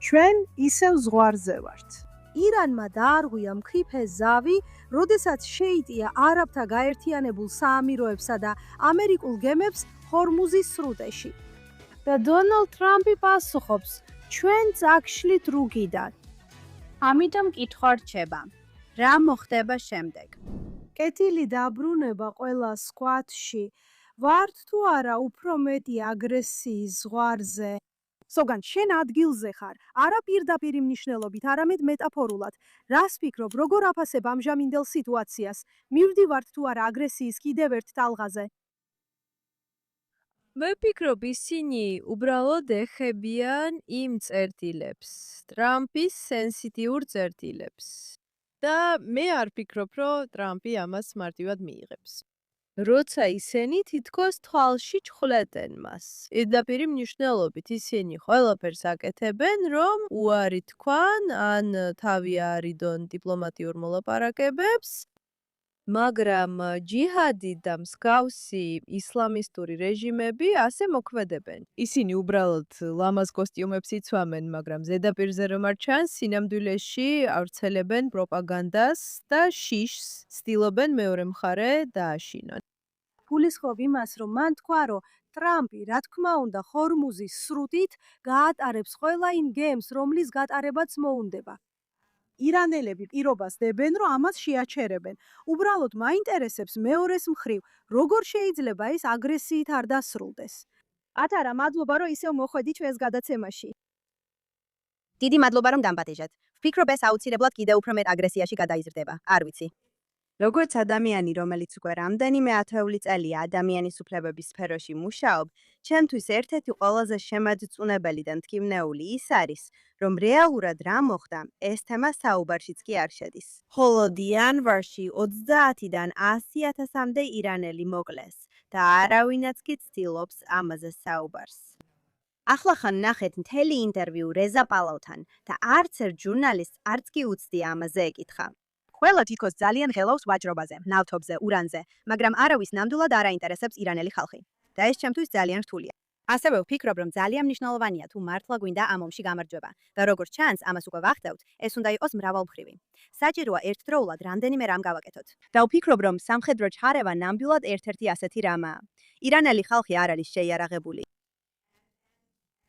ჩვენ ისევ ზღვარზე ვართ. ირანმა დაარღვია მქრიფე ზავი, როდესაც შეიტია არაბთა გაერთიანებულ საამიროებსა და ამერიკულ გემებს ჰორმუზის სრუტეში. და დონალდ ტრამპი პასუხობს, ჩვენ წაგშლით რუგიდან. ამიტომ კითხვა რჩება, რა მოხდება შემდეგ? კეთილი დაბრუნება ყველა სკვადში. ვართ თუ არა უფრო მეტი აგრესიის ზღვარზე? სოგან, შენ ადგილზე ხარ, არა პირდაპირ მნიშვნელობით, არამედ მეტაფორულად. რას ფიქრობ, როგორ აფასებ ამჟამინდელ სიტუაციას? მივდივართ თუ არა აგრესიის კიდევ ერთ ტალღაზე? მე ვფიქრობ, ისინი უბრალოდ ეხებიან იმ წერტილებს, ტრამპის სენსიტიურ წერტილებს. და მე არ ვფიქრობ, რომ ტრამპი ამას მარტივად მიიღებს. როცა ისინი თითქოს თვალში ჩხვლეტენ მას. პირდაპირ მნიშვნელობით ისინი ყველაფერს აკეთებენ, რომ უარი თქვან, ან თავი არიდონ დიპლომატიურ მოლაპარაკებებს, მაგრამ ჯიჰადი და მსგავსი ისლამისტური რეჟიმები ასე მოქმედებენ. ისინი უბრალოდ ლამაზ კოსტიუმებს იცვამენ, მაგრამ ზედაპირზე რომ არ ჩანს, სინამდვილეში ავრცელებენ პროპაგანდას და შიშს, ცდილობენ მეორე მხარე დააშინონ. გულისხმობ იმას, რომ მან თქვა, რომ ტრამპი, რა თქმა უნდა, ჰორმუზის სრუტით გაატარებს ყველა იმ გემს, რომლის გატარებაც მოუნდება. ირანელები პირობას დებენ, რომ ამას შეაჩერებენ. უბრალოდ მაინტერესებს მეორეს მხრივ, როგორ შეიძლება ეს აგრესიით არ დასრულდეს. ატარა, მადლობა, რომ ისევ მოხვედი ჩვენს გადაცემაში. დიდი მადლობა, რომ დამპატიჟეთ. ვფიქრობ, ეს აუცილებლად კიდევ უფრო მეტ აგრესიაში გადაიზრდება. არ ვიცი. როგორც ადამიანი, რომელიც უკვე რამდენიმე ათეული წელია ადამიანის უფლებების სფეროში მუშაობ, ჩემთვის ერთ-ერთი ყველაზე შემაძწუნებელი და მტკივნეული ის არის, რომ რეალურად რა მოხდა, ეს თემა საუბარშიც კი არ შედის. ხოლო იანვარში 30-დან 100,000-მდე ირანელი მოკლეს და არავინაც კი ცდილობს ამაზე საუბარს. ახლა ხან ნახეთ მთელი ინტერვიუ რეზა პალავთან და არც ერთ ჟურნალისტს არც კი უცდია ამაზე ეკითხა. ყველა თითქოს ძალიან ღელავს ვაჭრობაზე, ნავთობზე, ურანზე, მაგრამ არავის ნამდვილად არ აინტერესებს ირანელი ხალხი. და ეს ჩემთვის ძალიან რთულია. ასევე ვფიქრობ, რომ ძალიან მნიშვნელოვანია თუ მართლა გვინდა ამ ომში გამარჯვება და როგორც ჩანს, ამას უკვე ვახდევთ, ეს უნდა იყოს მრავალმხრივი. საჭიროა ერთდროულად რამდენიმე რამ გავაკეთოთ. და ვფიქრობ, რომ სამხედრო ჩარევა ნამდვილად ერთ-ერთი ასეთი რამაა. ირანელი ხალხი არ არის შეიარაღებული.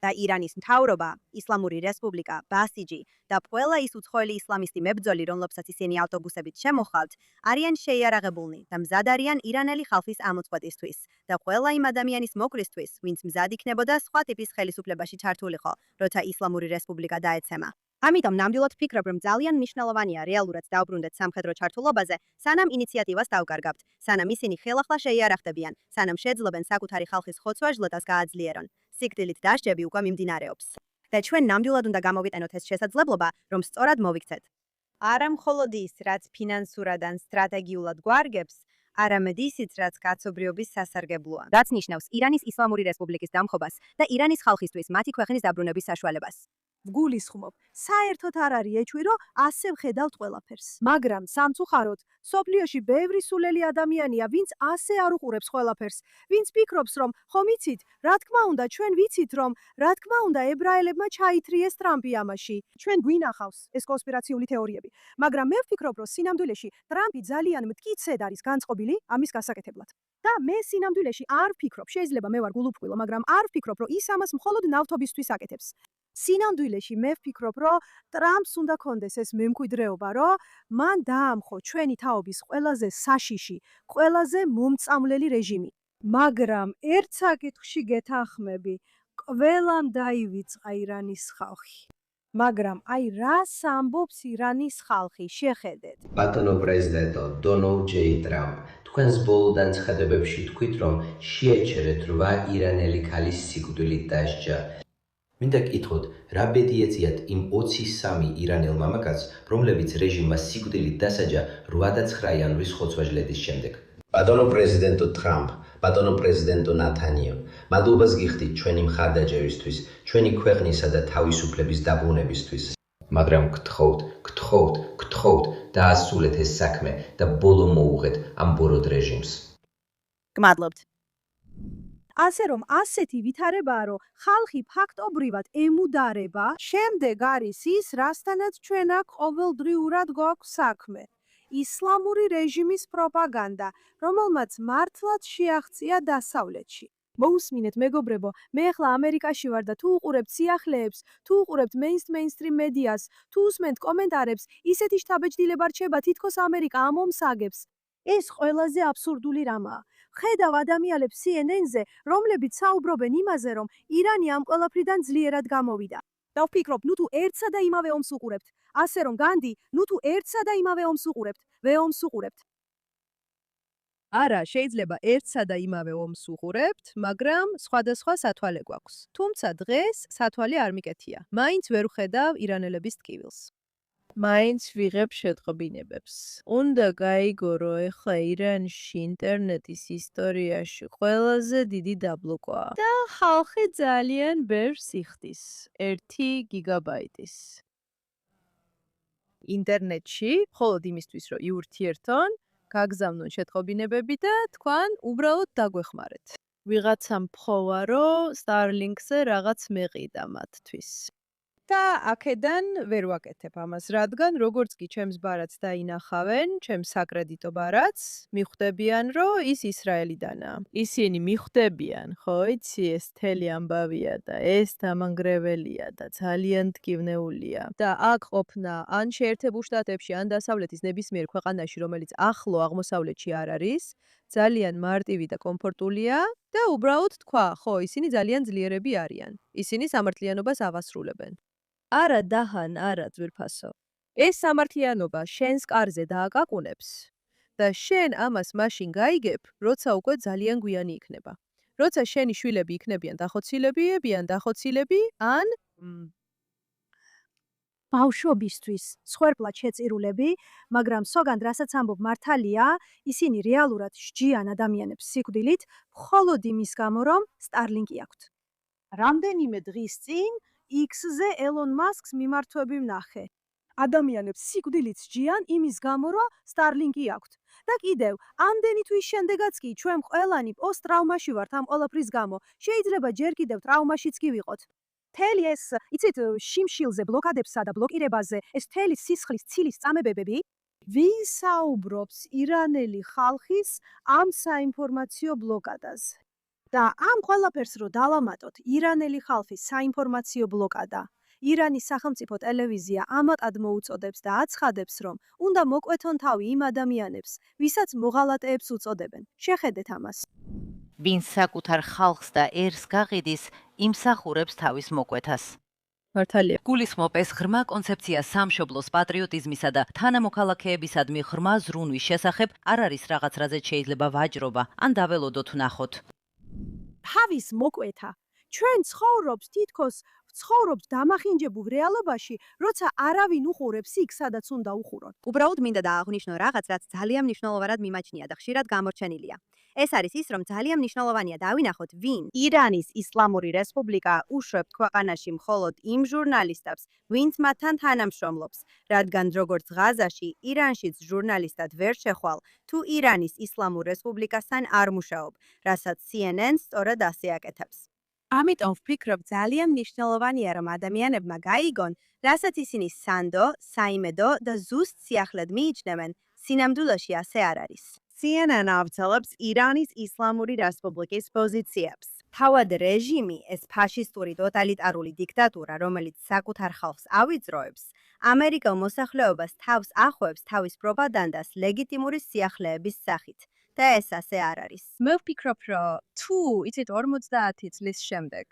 და ირანის მთავრობა, ისლამური რესპუბლიკა, ბასიჯი და ყველა ის უცხოელი ისლამისტი მებრძოლი, რომლებსაც ისინი ავტობუსებით შემოხვალთ, არიან შეიარაღებულნი და მზად არიან ირანელი ხალხის ამოწყვეტისთვის და ყველა იმ ადამიანის მოკლისთვის, ვინც მზად იქნებოდა სხვა ტიპის ხელისუფლებაში ჩართულიყო, როცა ისლამური რესპუბლიკა დაეცემა. ამიტომ ნამდვილად ვფიქრობ, რომ ძალიან მნიშვნელოვანია რეალურად დავბრუნდეთ სამხედრო ჩართულობაზე, სანამ ინიციატივას დავკარგავთ, სანამ ისინი ხელახლა შეიარაღდებიან, სანამ შეძლებენ საკუთარი ხალხის ხოცვა-ჟლეტას გააძლიერონ. სიკვდილით დასჯები უკვე მიმდინარეობს. და ჩვენ ნამდვილად უნდა გამოვიყენოთ ეს შესაძლებლობა, რომ სწორად მოვიქცეთ. არა მხოლოდ ის, რაც ფინანსურად ან სტრატეგიულად გვარგებს, არამედ ისიც, რაც კაცობრიობის სასარგებლოა. რაც ნიშნავს ირანის ისლამური რესპუბლიკის დამხობას და ირანის ხალხისთვის მათი ქვეყნის დაბრუნების საშუალებას. ვგულისხმობ, საერთოდ არ არის ეჭვი, რომ ასე ვხედავთ ყველაფერს. მაგრამ სამწუხაროდ, სოფლიოში ბევრი სულელი ადამიანია, ვინც ასე არ უყურებს ყველაფერს, ვინც ფიქრობს, რომ ხომ იცით, რა თქმა უნდა, ჩვენ ვიცით, რომ რა თქმა უნდა, ებრაელებმა ჩაითრიეს ტრამპი ამაში. ჩვენ გვინახავს ეს კონსპირაციული თეორიები, მაგრამ მე ვფიქრობ, რომ სინამდვილეში ტრამპი ძალიან მტკიცედ არის განწყობილი ამის გასაკეთებლად. და მე სინამდვილეში არ ვფიქრობ, შეიძლება მე ვარ გულუფრთხილო, მაგრამ არ ვფიქრობ, რომ ის ამას მხოლოდ ნავთობისთვის აკეთებს. სინამდვილეში მე ვფიქრობ, რომ ტრამპს უნდა კონდეს ეს მემკვიდრეობა, რომ მან დაამხო ჩვენი თაობის ყველაზე საშიში, ყველაზე მომწამლელი რეჟიმი. მაგრამ ერთ საკითხში გეთანხმები, ყველამ დაივიწყა ირანის ხალხი. მაგრამ აი რას ამბობს ირანის ხალხი, შეხედეთ. ბატონო პრეზიდენტო დონალდ ჯეი ტრამპ, თქვენს ბოლო განცხადებებში თქვით, რომ შეეჩერეთ 8 ირანელი ქალის სიკვდილით დასჯა. მინდა გკითხოთ, რა ბედი ეწიათ იმ 23 ირანელ მამაკაცს, რომლებიც რეჟიმმა სიკვდილით დასაჯა 8-9 იანვრის ხოცვა-ჟლეტის შემდეგ. ბატონო პრეზიდენტო ტრამპ, ბატონო პრეზიდენტო ნათანიო, მადლობას გიხდით ჩვენი მხარდაჭერისთვის, ჩვენი ქვეყნისა და თავისუფლების დაბრუნებისთვის. მაგრამ გთხოვთ, დაასრულეთ ეს საქმე და ბოლო მოუღეთ ამ ბოროტ რეჟიმს. გმადლობთ. ასე რომ ასეთი ვითარებაა, რომ ხალხი ფაქტობრივად ემუდარება. შემდეგ არის ის, რასთანაც ჩვენ აქ ყოველდღიურად გვაქვს საქმე. ისლამური რეჟიმის პროპაგანდა, რომელმაც მართლაც შეაღწია დასავლეთში. მოусმინეთ მეგობრებო, მე ახლა ამერიკაში ვარ და თუ უყურებთ სიახლეებს, თუ უყურებთ მეინსტრიმ მედიას, თუ უსმენთ კომენტარებს, ისეთი შთაბეჭდილება რჩება, თითქოს ამერიკა ამომსაგებს. ეს ყველაზე აბსურდული რამაა. ხედავ ადამიანებს CNN-ზე, რომლებიც საუბრობენ იმაზე, რომ ირანი ამ ყველაფრიდან ძლიერად გამოვიდა. და ვფიქრობ, ნუ თუ ერთსა და იმავე ომს უყურებთ, ასე რომ განდი, ნუ თუ ერთსა და იმავე ომს უყურებთ, ვეომს უყურებთ. არა, შეიძლება ერთსა და იმავე ომს უყურებთ, მაგრამ სხვადასხვა სათვალე გვაქვს. თუმცა დღეს სათვალე არ მიკეთია. მაინც ვერ ვხედავ ირანელების ტკივილს. მაინც ვიღებ შეტყობინებებს. უნდა გაიგო, რომ ეხლა ირანში ინტერნეტის ისტორიაში ყველაზე დიდი დაბლოკვაა. და ხალხი ძალიან ბევრს იხდის. 1 გიგაბაიტის. ინტერნეტში, მხოლოდ იმისთვის, რომ იურთიერთონ, გაგზავნონ შეტყობინებები და თქვან უბრალოდ დაგვეხმარეთ. ვიღაცამ ფხოვა, რომ Starlink-ზე რაღაც მეყიდა მათთვის. და აქედან ვერ ვაკეთებ ამას, რადგან როგორც კი ჩემს ბარათს დაინახავენ, ჩემს საკრედიტო ბარათს, მიხვდებიან, რომ ის ისრაელიდანაა. ისინი მიხვდებიან, ხო, იცი, ეს მთელი ამბავია და ეს დამანგრეველია და ძალიან მტკივნეულია. და აქ ყოფნა ან შეერთებულ შტატებში, ან დასავლეთის ნებისმიერ ქვეყანაში, რომელიც ახლო აღმოსავლეთში არ არის, ძალიან მარტივი და კომფორტულია და უბრალოდ თქვა, ხო, ისინი ძალიან ძლიერები არიან. ისინი სამართლიანობას ავასრულებენ. არა დაჰან, არა ძვირფასო. ეს სამართლიანობა შენს კარზე დააკაკუნებს და შენ ამას მაშინ გაიგებ, როცა უკვე ძალიან გვიანი იქნება. როცა შენი შვილები იქნებიან დახოცილები, ან ბავშვობისთვის სხვერპლად შეწირულები, მაგრამ სოგან რასაც ამბობ მართალია, ისინი რეალურად სჯიან ადამიანებს სიკვდილით, მხოლოდ იმის გამო, რომ Starlink-ი აქვთ. რამდენიმე დღის წინ X-ზე ელონ მასკს მიმართვები ვნახე. ადამიანებს სიკვდილით სჯიან იმის გამო, რომ Starlink-ი აქვთ. და კიდევ, ამდენი თვის შემდეგაც კი ჩვენ ყველანი პოსტ-ტრავმაში ვართ ამ ყველაფრის გამო. შეიძლება ჯერ კიდევ ტრავმაშიც კი ვიყოთ. მთელი ეს, იცით, შიმშილზე, ბლოკადებსა და ბლოკირებაზე, ეს მთელი სისხლის ცილის წამებებები, ვინ საუბრობს ირანელი ხალხის ამ საინფორმაციო ბლოკადაზე? და ამ ყველაფერს რო დავამატოთ, ირანელი ხალხის საინფორმაციო ბლოკადა, ირანის სახელმწიფო ტელევიზია ამატად მოუწოდებს და აცხადებს, რომ უნდა მოკვეთონ თავი იმ ადამიანებს, ვისაც მოღალატეებს უწოდებენ. შეხედეთ ამას. ვინ საკუთარ ხალხს და ერს გაყიდის, იმსახურებს თავის მოკვეთას. მართალია. გულისხმობ ეს ღრმა კონცეფცია სამშობლოს პატრიოტიზმისა და თანამოქალაქეებისადმი ღრმა ზრუნვის შესახებ არ არის რაღაც, რაზეც შეიძლება ვაჯრობა, ან დაველოდოთ ვნახოთ. თავის მოკვეთა. ჩვენ ცხოვრობთ დამახინჯებულ რეალობაში, როცა არავინ უყურებს იქ, სადაც უნდა უყურონ. უბრალოდ მინდა დააღვნიშნო რაღაც, რაც ძალიან მნიშვნელოვნად მიმაჩნია და ხშირად გამორჩენილია. ეს არის ის, რომ ძალიან მნიშვნელოვანია დავინახოთ, ვინ ირანის ისლამური რესპუბლიკა უშვებთ ქვეყანაში მხოლოდ იმ ჟურნალისტებს, ვინც მათთან თანამშრომლობს, რადგან როგორც ღაზაში, ირანშიც ჟურნალისტად ვერ შეხვალ, თუ ირანის ისლამურ რესპუბლიკასთან არ მუშაობ, რასაც CNN სწორად ასე აკეთებს. ამიტომ ვფიქრობ, ძალიან მნიშვნელოვანია, რომ ადამიანებმა გაიგონ, რასაც ისინი სანდო, საიმედო და ზუსტ სიახლედ მიიჩნევენ, სინამდვილეში ასე არ არის. CNN ავრცელებს ირანის ისლამური რესპუბლიკის პოზიციებს. თავად რეჟიმი, ეს ფაშისტური ტოტალიტარული დიქტატურა, რომელიც საკუთარ ხალხს ავიძროებს, ამერიკელ მოსახლეობას თავს ახვევს თავის პროპაგანდას ლეგიტიმური სიახლეების სახით. და ეს ასე არ არის. მე ვფიქრობ, რომ თუ იცით 50 წლის შემდეგ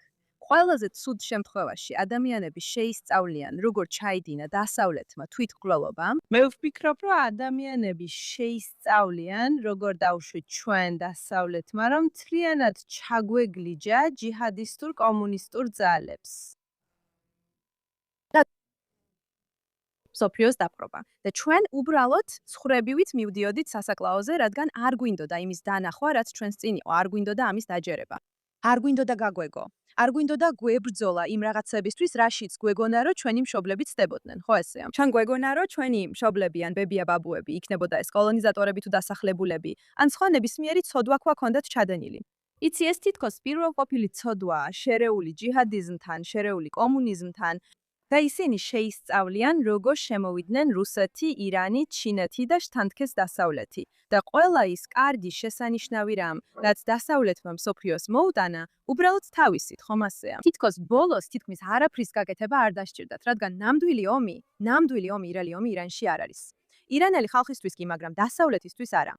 ყველაზე ცუდ შემთხვევაში ადამიანები შეისწავლიან, როგორ ჩაიდინა დასავლეთმა თვითმკვლელობამ, მე ვფიქრობ, რომ ადამიანები შეისწავლიან, როგორ დავუშვით ჩვენ დასავლეთმა, რომ მთლიანად ჩაგვეგლიჯა ჯიჰადისტურ კომუნისტურ ძალებს. სოფიოს დაპყრობა. და ჩვენ უბრალოდ ცხრებივით მივდიოდით სასაკლაოზე, რადგან არ გვინდოდა იმის დანახვა, რაც ჩვენს წინ იყო, არ გვინდოდა ამის დაჯერება. არ გვინდოდა გაგვეგო. არ გვინდოდა გვებრძოლა იმ რაღაცებისთვის, რაშიც გვეგონა, რომ ჩვენი მშობლები ცდებოდნენ, ხო ესეა? ჩვენ გვეგონა, რომ ჩვენი მშობლები ან ბებია-ბაბუები იქნებოდა ეს კოლონიზატორები თუ დასახლებულები, ან სხვა ნებისმიერი ცოდვა ქონდათ ჩადენილი. იცი ეს თითქოს პირველყოფილი ცოდვაა შერეული ჯიჰადიზმთან, შერეული კომუნიზმთან და ისინი შეისწავლიან, როგორ შემოვიდნენ რუსეთი, ირანი, ჩინეთი და შთანთქეს დასავლეთი. და ყველა ის კარგი შესანიშნავი რამ, რაც დასავლეთმა მსოფლიოს მოუტანა, უბრალოდ თავისით, ხომ ასეა. თითქოს ბოლოს თითქმის არაფრის გაკეთება არ დასჭირდათ, რადგან ნამდვილი ომი, ირელი ომი ირანში არ არის. ირანელი ხალხისთვის კი, მაგრამ დასავლეთისთვის არა.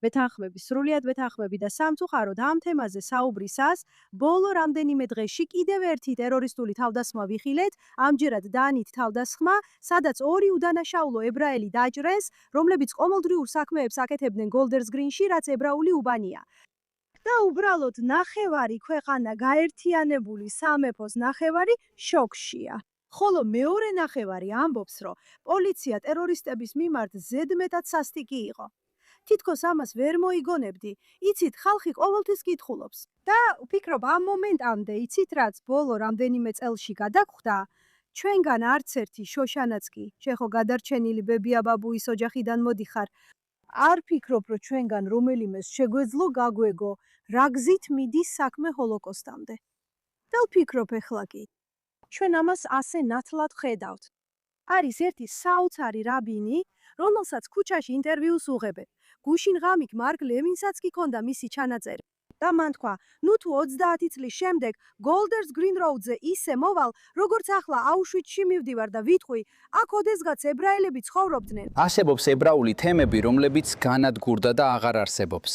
ვეთანხმები, სრულიად ვეთანხმები და სამწუხაროდ ამ თემაზე საუბრისას ბოლო რამდენიმე დღეში კიდევ ერთი ტერორისტული თავდასხმა ვიხილეთ, ამჯერად დანით თავდასხმა, სადაც ორი უდანაშაულო ებრაელი დაჭრეს, რომლებიც ყოველდღიურ საქმეებს აკეთებდნენ Golders Green-ში, რაც ებრაული უბანია. და უბრალოდ ნახევარი ქვეყანა გაერთიანებული სამეფოს ნახევარი შოქშია. ხოლო მეორე ნახევარი ამბობს, რომ პოლიცია ტერორისტების მიმართ ზედმეტად სასტიკი იყო. თითქოს ამას ვერ მოიგონებდი. იცით, ხალხი ყოველთვის კითხულობს. და ვფიქრობ, ამ მომენტამდე, იცით რაც ბოლო რამდენიმე წელში გადაგხვდა, ჩვენგან არც ერთი შოშანაც კი, შეხო გადარჩენილი ბებია-ბაბუის ოჯახიდან მოდიხარ, არ ფიქრობ, რომ ჩვენგან რომელიმეს შეგვეძლო გაგვეგო, რა გზით მიდის საქმე ჰოლოკოსტამდე. და ვფიქრობ ეხლა კი. ჩვენ ამას ასე ნათლად ხედავთ. არის ერთი საოცარი რაბინი, რომელსაც ქუჩაში ინტერვიუს უღებენ. გუშინ ღამით მარკ ლემინსაც კი ქონდა მისი ჩანაწერი. და მან თქვა, ნუ თუ 30 წლის შემდეგ Golders Green Road-ზე ისე მოვალ, როგორც ახლა აუშვიცში მივდივარ და ვიტყვი, აქ ოდესღაც ებრაელები ცხოვრობდნენ. არსებობს ებრაული თემები, რომლებიც განადგურდა და აღარ არსებობს.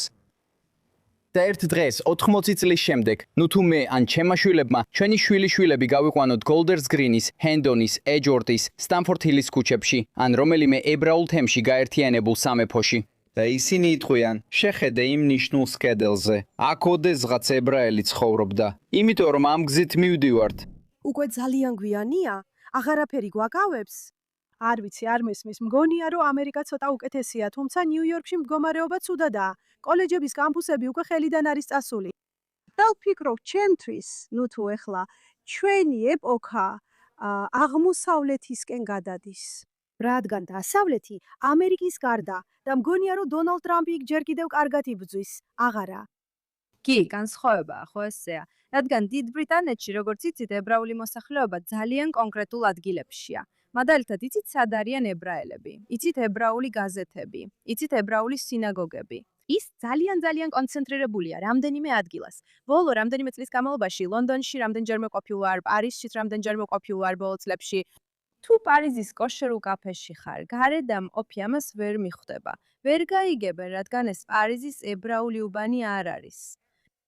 და ერთ დღეს 80 წლის შემდეგ, ნუ თუ მე ან ჩემმა შვილებმა, ჩვენი შვილიშვილები გავიყვანოთ Golders Green-ის, Hendon-ის, Edgeworth-ის, Stamford Hill-ის ქუჩებში, ან რომელიმე ებრაულ თემში გაერთიანებულ სამეფოში. და ისინი იტყვიან, შეხედე იმ ნიშნულ სკედელზე. აქ ოდესღაც ებრაელი ცხოვრობდა. იმიტომ რომ ამ გზით მივდივართ. უკვე ძალიან გვიანია, აღარაფერი გვაკავებს. არ ვიცი, არ მესმის, მგონია რომ ამერიკა ცოტა უკეთესია, თუმცა ნიუ-იორკში მდგომარეობა ცუდადაა. კოლეჯების კამპუსები უკვე ხელიდან არის წასული. და ვფიქრობ, ჩემთვის, ნუ თუ ეხლა ჩვენი ეპოქა აღმოსავლეთისკენ გადადის. რადგან დასავლეთი ამერიკის გარდა და მგონია რომ დონალდ ტრამპი იქ ჯერ კიდევ კარგად იბრძვის. აღარა. კი, განსხვავებაა, ხო ესეა. რადგან დიდ ბრიტანეთში, როგორც იცით, ებრაული მოსახლეობა ძალიან კონკრეტულ ადგილებშია. მაგალითად, იცით, სად არიან ებრაელები? იცით ებრაული გაზეთები, იცით ებრაული სინაგოგები. ის ძალიან კონცენტრირებულია რამდენიმე ადგილას. ბოლო რამდენიმე წლის განმავლობაში ლონდონში რამდენჯერმე ყოფილი ვარ, პარიზშიც რამდენჯერმე ყოფილი ვარ ბოლო წლებში. თუ პარიზის კოშერულ კაფეში ხარ, გარედან ყოფი ამას ვერ მიხვდება. ვერ გაიგებენ, რადგან ეს პარიზის ებრაული უბანი არ არის.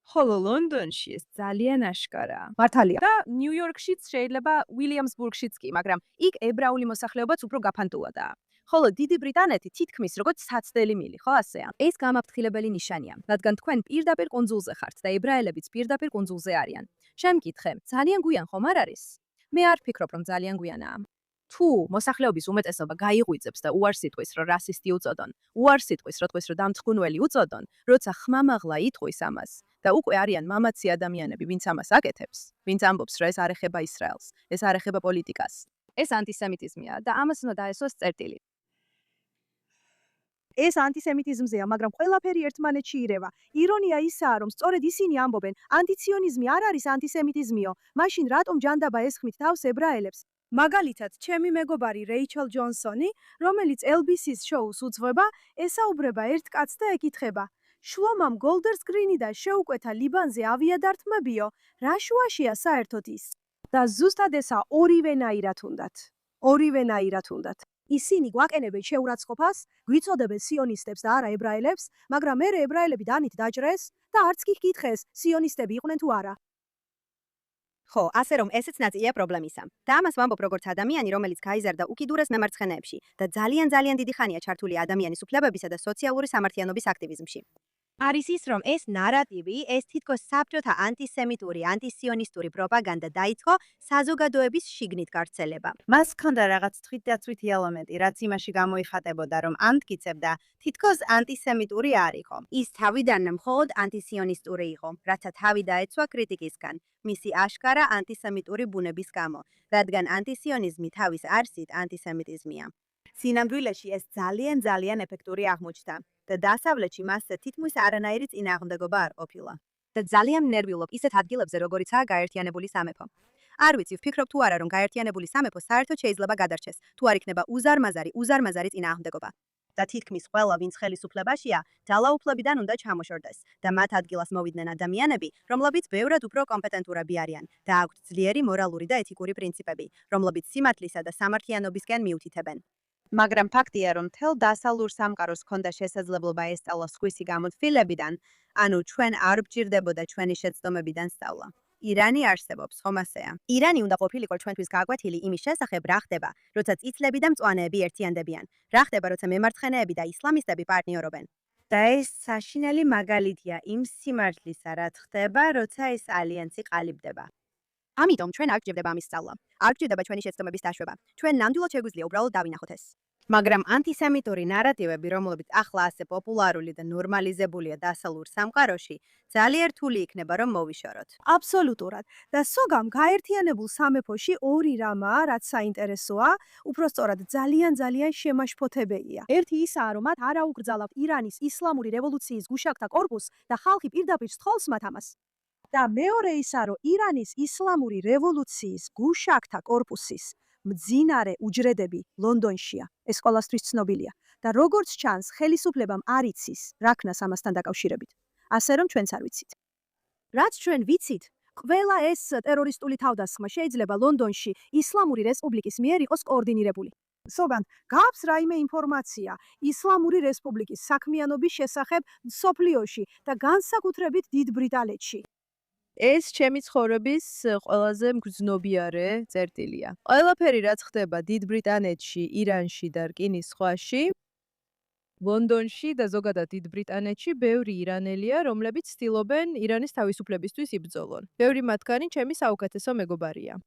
ხოლო ლონდონში ეს ძალიან აშკარაა. მართალია. და ნიუ-იორკშიც შეიძლება უილიამსბურგშიც კი, მაგრამ იქ ებრაული მოსახლეობაც უფრო გაფანტულადაა. ხოლო დიდი ბრიტანეთი თითქმის როგორც საცდელი მილი, ხო ასეა? ეს გამაფრთხილებელი ნიშანია, რადგან თქვენ პირდაპირ კუნძულზე ხართ და ებრაელებიც პირდაპირ კუნძულზე არიან. შემკითხე, ძალიან გვიან ხომ არ არის? მე არ ფიქრობ, რომ ძალიან გვიანაა. თუ მოსახლეობის უმეტესობა გაიღვიძებს და უარს იტყვის, რომ რასისტი უწოდონ, უარს იტყვის, რომ დამთხგუნველი უწოდონ, როცა ხმამაღლა იტყვის ამას და უკვე არიან მამაცი ადამიანები, ვინც ამას აკეთებს, ვინც ამბობს, რომ ეს არ ეხება ისრაელს, ეს არ ეხება პოლიტიკას. ეს ანტისემიტიზმია და ამას უნდა დაესვას წერტილი. ეს ანტისემიტიზმზეა, მაგრამ ყველაფერი ერთმანეთში ირევა. ირონია ისაა, რომ სწორედ ისინი ამბობენ, ანტიციონიზმი არ არის ანტისემიტიზმიო, მაშინ რატომ ჯანდაბა ესხმით თავს ებრაელებს? მაგალითად, ჩემი მეგობარი რეიჩელ ჯონსონი, რომელიც LBC-ს შოუს უძღვება, ესაუბრება ერთ კაცს და ეკითხება: შლომამ Golders Green-იდან შეუკვეთა ლიბანზე ავიადართმებიო, რა შუაშია საერთოდ ის? და ზუსტად ესა ორივენაირად უნდათ. ისინი გვაკენებენ შეურაცხყოფას, გვიწოდებენ სიონისტებს და არა ებრაელებს, მაგრამ მერე ებრაელები დანით დაჭრეს და არც კი ჰკითხეს, სიონისტები იყვნენ თუ არა. ხო, ასე რომ ესეც ნაწილია პრობლემისა. და ამას ვამბობ როგორც ადამიანი, რომელიც გაიზარდა უკიდურეს მემარცხენეებში და ძალიან დიდი ხანია ჩართული ადამიანის უფლებებისა და სოციალური სამართლიანობის აქტივიზმში. არის ის, რომ ეს ნარატივი, ეს თითქოს საბჭოთა ანტისემიტური, ანტისიონისტური პროპაგანდა დაიწყო საზოგადოების შიგნით გავრცელება. მას ჰქონდა რაღაც თვითდაცვითი ელემენტი, რაც იმაში გამოიხატებოდა, რომ ამტკიცებდა, თითქოს ანტისემიტური არ იყო. ის თავიდან მხოლოდ ანტისიონისტური იყო, რაცა თავი დაეცვა კრიტიკისგან, მისი აშკარა ანტისემიტური ბუნების გამო, რადგან ანტისიონიზმი თავის არსით ანტისემიტიზმია. სინამდვილეში ეს ძალიან ეფექტური აღმოჩნდა. და დასავლეთში მასზე თითქმის არანაირი წინააღმდეგობა არ ყოფილა. და ძალიან ნერვიულობ ისეთ ადგილებზე, როგორიცაა გაერთიანებული სამეფო. არ ვიცი, ვფიქრობ თუ არა, რომ გაერთიანებული სამეფო საერთოდ შეიძლება გადარჩეს, თუ არ იქნება უზარმაზარი წინააღმდეგობა. და თითქმის ყველა, ვინც ხელისუფლებაშია, ძალაუფლებიდან უნდა ჩამოშორდეს და მათ ადგილას მოვიდნენ ადამიანები, რომლებიც ბევრად უფრო კომპეტენტურები არიან და აქვთ ძლიერი მორალური და ეთიკური პრინციპები, რომლებიც სიმართლისა და სამართლიანობისკენ მიუთითებენ. მაგრამ ფაქტია, რომ მთელ დასავლურ სამყაროს ჰქონდა შესაძლებლობა ესწავლოს სხვისი გამოცდილებიდან, ანუ ჩვენ არ გვჭირდებოდა ჩვენი შეცდომებიდან სწავლა. ირანი არსებობს, ხომ ასეა? ირანი უნდა ყოფილიყო ჩვენთვის გააკვეთილი იმის შესახებ, რა ხდება, როცა წითლები და მწვანეები ერთიანდებიან, რა ხდება, როცა მემარცხენეები და ისლამისტები პარტნიორობენ. და ეს საშინელი მაგალითია იმ სიმართლისა, რაც ხდება, როცა ეს ალიანსი ყალიბდება. ამიტომ ჩვენ არ გვჭირდება ამის სწავლა. არ გვჭირდება ჩვენი შეცდომების დაშვება. ჩვენ ნამდვილად შეგვიძლია უბრალოდ დავინახოთ ეს. მაგრამ ანტისემიტური ნარატივები, რომლებიც ახლა ასე პოპულარული და ნორმალიზებულია დასავლურ სამყაროში, ძალიან რთული იქნება, რომ მოვიშოროთ. აბსოლუტურად. და სოგამ გაერთიანებულ სამეფოში ორი რამაა, რაც საინტერესოა, უпростоრად ძალიან შემაშფოთებელია. ერთი ისაა, რომ მათ არ აუკრძალავთ ირანის ისლამური რევოლუციის გუშაგთა კორპუსს და ხალხი პირდაპირ სთხოვს მათ ამას. და მეორე ისაა, რომ ირანის ისლამური რევოლუციის გუშაგთა კორპუსის მძინარე უჯრედები ლონდონშია. ეს ყველასთვის ცნობილია. და როგორც ჩანს, ხელისუფლებამ არ იცის, რა ქნას ამასთან დაკავშირებით. ასე რომ ჩვენც არ ვიცით. რაც ჩვენ ვიცით, ყველა ეს ტერორისტული თავდასხმა შეიძლება ლონდონში ისლამური რესპუბლიკის მიერ იყოს კოორდინირებული. სოგან, გაქვს რაიმე ინფორმაცია ისლამური რესპუბლიკის საქმიანობის შესახებ მსოფლიოში და განსაკუთრებით დიდ ბრიტანეთში? ეს ჩემი ცხოვრების ყველაზე მგრძნობიარე წერტილია. ყველაფერი, რაც ხდება დიდ ბრიტანეთში, ირანში და რკინის ზღვაში, ლონდონში და ზოგადად დიდ ბრიტანეთში ბევრი ირანელია, რომლებიც ცდილობენ ირანის თავისუფლებისთვის იბრძოლონ. ბევრი მათგანი ჩემი საუკეთესო მეგობარია.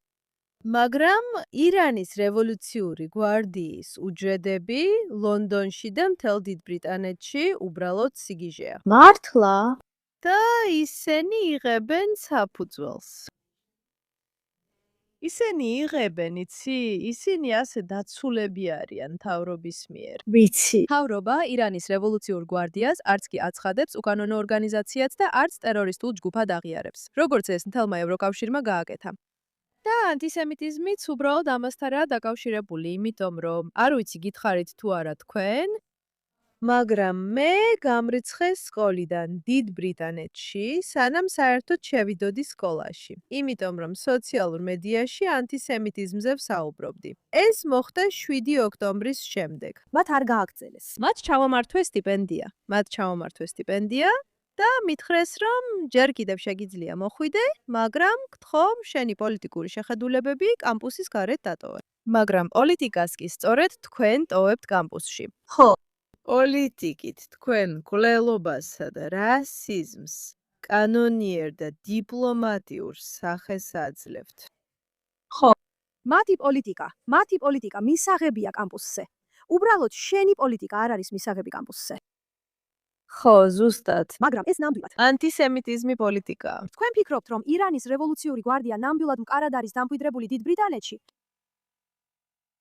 მაგრამ ირანის რევოლუციური გვარდიის უჯრედები ლონდონში და მთელ დიდ ბრიტანეთში უბრალოდ სიგიჟეა. მართლა? და ისინი იღებენ საფუძველს. ისინი იღებენ, იცი? ისინი ასე დაცულები არიან მთავრობის მიერ. ვიცი. მთავრობა ირანის რევოლუციურ გვარდიას არც კი აცხადებს უკანონო ორგანიზაციად და არც ტერორისტულ ჯგუფად აღიარებს, როგორც ეს მთელმა ევროკავშირმა გააკეთა. და ანტისემიტიზმიც უბრალოდ ამასთანაა დაკავშირებული, იმიტომ რომ არ ვიცი გითხარით თუ არა თქვენ, მაგრამ მე გამრიცხე სკოლიდან დიდ ბრიტანეთში, სანამ საერთოდ შევიდოდი სკოლაში. იმიტომ რომ სოციალურ მედიაში ანტისემიტიზმზე ვსაუბრობდი. ეს მოხდა 7 ოქტომბრის შემდეგ. მათ არ გააგრძელეს. მათ ჩავამართვეს სტიპენდია და მითხრეს, რომ ჯერ კიდევ შეგიძლია მოხვიდე, მაგრამ გთხოვ შენი პოლიტიკური შეხედულებები კამპუსის გარეთ დატოვე. მაგრამ პოლიტიკას კი სწორედ თქვენ ტოვებთ კამპუსში. ხო. პოლიტიკით თქვენ გლელობასა და რასიზმს კანონიერ და დიპლომატიურ სახეს აძლევთ. ხო. მათი პოლიტიკა მისაღებია კამპუსზე. უბრალოდ შენი პოლიტიკა არ არის მისაღები კამპუსზე. ხო, ზუსტად. მაგრამ ეს ნამდვილად. ანტისემიტიზმი პოლიტიკაა. თქვენ ფიქრობთ, რომ ირანის რევოლუციური გვარდია ნამდვილად მყარად არის დამკვიდრებული დიდ ბრიტანეთში?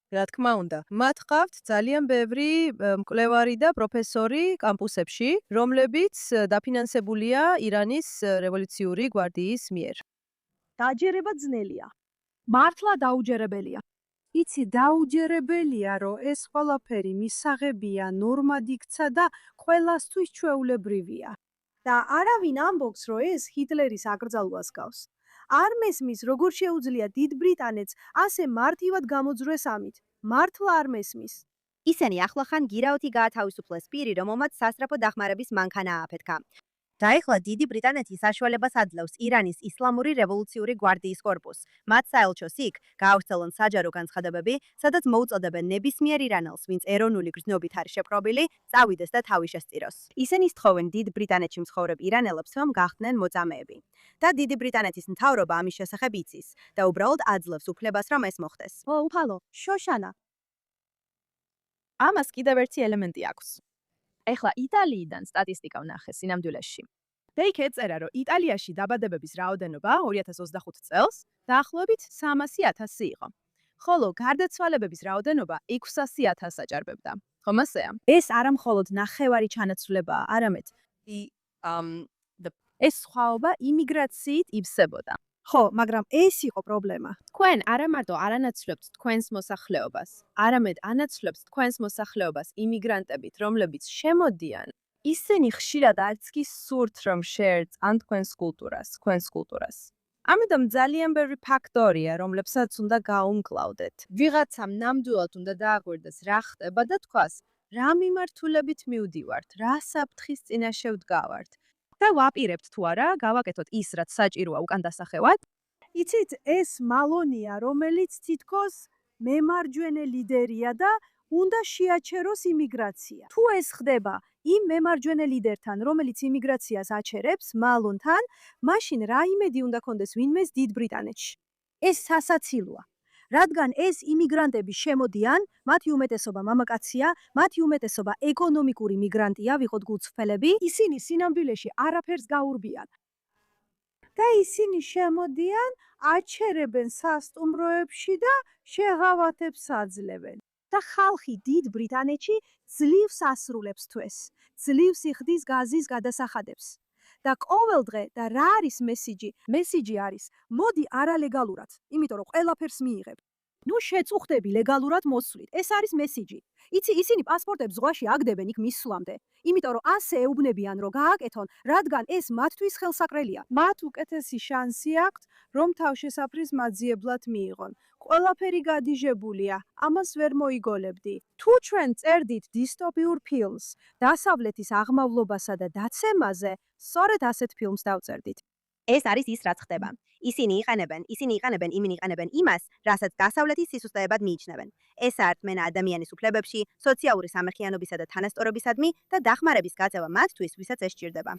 რა თქმა უნდა, მათ ყავთ ძალიან ბევრი მკვლევარი და პროფესორი კამპუსებში, რომლებიც დაფინანსებულია ირანის რევოლუციური გვარდიის მიერ. დაჯერება ძნელია. მართლა დაუჯერებელია. იცი, დაუჯერებელია, რომ ეს ყველაფერი მისაღებია, ნორმად იქცა და ყველასთვის ჩვეულებრივია. და არავინ ამბობს, რომ ეს ჰიტლერის აკრძალვას გავს. არ მესმის, როგორ შეუძლია დიდ ბრიტანეთს ასე მარტივად გამოძრეს ამით. მართლა არ მესმის. ისინი ახლახან გირაოთი გაათავისუფლეს პირი, რომელმაც სასწრაფო დახმარების მანქანა ააფეთქა. და ეხლა დიდი ბრიტანეთი საშუალებას აძლევს ირანის ისლამური რევოლუციური გვარდიის კორპუსს. მათ საელჩოს იქ გაავრცელონ საჯარო განცხადებები, სადაც მოუწოდებენ ნებისმიერ ირანელს, ვინც ეროვნული გრძნობით არის შეპყრობილი, წავიდეს და თავი შესწიროს. ისინი სთხოვენ დიდ ბრიტანეთში მცხოვრებ ირანელებს, რომ გახდნენ მოწამეები. და დიდი ბრიტანეთის მთავრობა ამის შესახებ იცის და უბრალოდ აძლევს უფლებას, რომ ეს მოხდეს. ო, უფალო, შოშანა. ამას კიდევ ერთი ელემენტი აქვს. ეხლა იტალიიდან სტატისტიკა ვნახე სინამდვილეში. და იქ ეწერა, რომ იტალიაში დაბადებების რაოდენობა 2025 წელს დაახლოებით 300,000 იყო. ხოლო გარდაცვალებების რაოდენობა 600,000 აჭარბებდა. ხომ ასეა? ეს არა მხოლოდ ნახევარი ჩანაცვლებაა, არამედ ეს სხვაობა იმიგრაციით ივსებოდა. ხო, მაგრამ ეს იყო პრობლემა. თქვენ არა მარტო არ ანაცვლებთ თქვენს მოსახლეობას, არამედ ანაცვლებთ თქვენს მოსახლეობას იმიგრანტებით, რომლებიც შემოდიან. ისინი ხშირად არც კი სურთ, რომ შეერწყან თქვენს კულტურას. ამიტომ ძალიან ბევრი ფაქტორია, რომლებსაც უნდა გაუმკლავდეთ. ვიღაცამ ნამდვილად უნდა დააკვირდეს რა ხდება და თქვას, რა მიმართულებით მივდივართ, რა საფრთხის წინაშე ვდგავართ. და ვაპირებთ თუ არა, გავაკეთოთ ის, რაც საჭიროა უკან დასახევად. იცით, ეს მალონია, რომელიც თითქოს მემარჯვენე ლიდერია და უნდა შეაჩეროს იმიგრაცია. თუ ეს ხდება იმ მემარჯვენე ლიდერთან, რომელიც იმიგრაციას აჩერებს, მალონთან, მაშინ რა იმედი უნდა კონდეს ვინმეს დიდ ბრიტანეთში? ეს სასაცილოა. რადგან ეს იმიგრანტები შემოდიან, მათი უმეტესობა მამაკაცია, მათი უმეტესობა ეკონომიკური მიგრანტია, ვიყოთ გულწრფელები, ისინი სინამდვილეში არაფერს გაურბიან. და ისინი შემოდიან, აჩერებენ სასტუმროებში და შეღავათებს აძლევენ. და ხალხი დიდ ბრიტანეთში ძლივს ასრულებს თვეს, ძლივს იხდის გაზის გადასახადებს. და ყოველდღე და რა არის მესიჯი? მესიჯი არის, მოდი არალეგალურად, იმიტომ რომ ყველაფერს მიიღებ. ნუ შეწუხდები ლეგალურად მოსვლით. ეს არის მესიჯი. იცი, ისინი პასპორტებს ზღვაში აგდებენ იქ მისვლამდე, იმიტომ რომ ასე ეუბნებიან, რომ გააკეთონ, რადგან ეს მათთვის ხელსაკრელია. მათ უკეთესი შანსი აქვთ, რომ თავშესაფრის მაძიებლად მიიღონ. ყველაფერი გადიჟებულია, ამას ვერ მოიგოლებდი. თუ ჩვენ წერდით დისტოპიურ ფილმს დასავლეთის აღმავლობასა და დაცემაზე, სწორედ ასეთ ფილმს დავწერდით. ეს არის ის, რაც ხდება. ისინი იყენებენ იმას, რასაც დასავლეთის სისუსტეებად მიიჩნევენ. ეს საერთმენა ადამიანის უფლებებში, სოციალური სამართლიანობისა და თანასწორობისადმი და დახმარების გაწევა მათთვის, ვისაც ეს სჭირდება.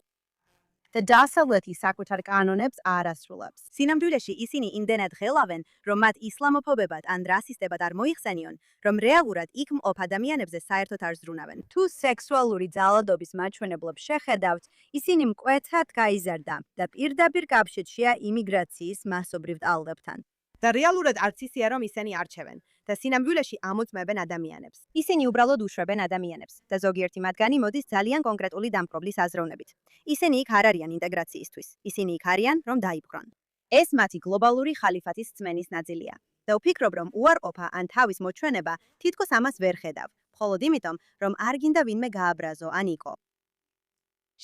და დასავლეთი საკუთარ კანონებს არ ასრულებს. სინამდვილეში ისინი იმდენად ღელავენ, რომ მათ ისლამოფობებად ან რასისტებად არ მოიხსენიონ, რომ რეალურად იქ მყოფ ადამიანებზე საერთოდ არ ზრუნავენ. თუ სექსუალური ძალადობის მაჩვენებლებს შეხედავთ, ისინი მკვეთრად გაიზარდა და პირდაპირ კავშირშია იმიგრაციის მასობრივ ტალღებთან. და რეალურად არც ისია, რომ ისინი არჩევენ და სინამდვილეში ამოწმებენ ადამიანებს. ისინი უბრალოდ უშვებენ ადამიანებს და ზოგიერთი მათგანი მოდის ძალიან კონკრეტული დამპყრობლის აზროვნებით. ისინი იქ არ არიან ინტეგრაციისთვის. ისინი იქ არიან, რომ დაიპყრონ. ეს მათი გლობალური ხალიფათის რწმენის ნაწილია. და ვფიქრობ, რომ უარყოფა ან თავის მოჩვენება თითქოს ამას ვერ ხედავ, მხოლოდ იმიტომ, რომ არ გინდა ვინმე გააბრაზო ან იყო.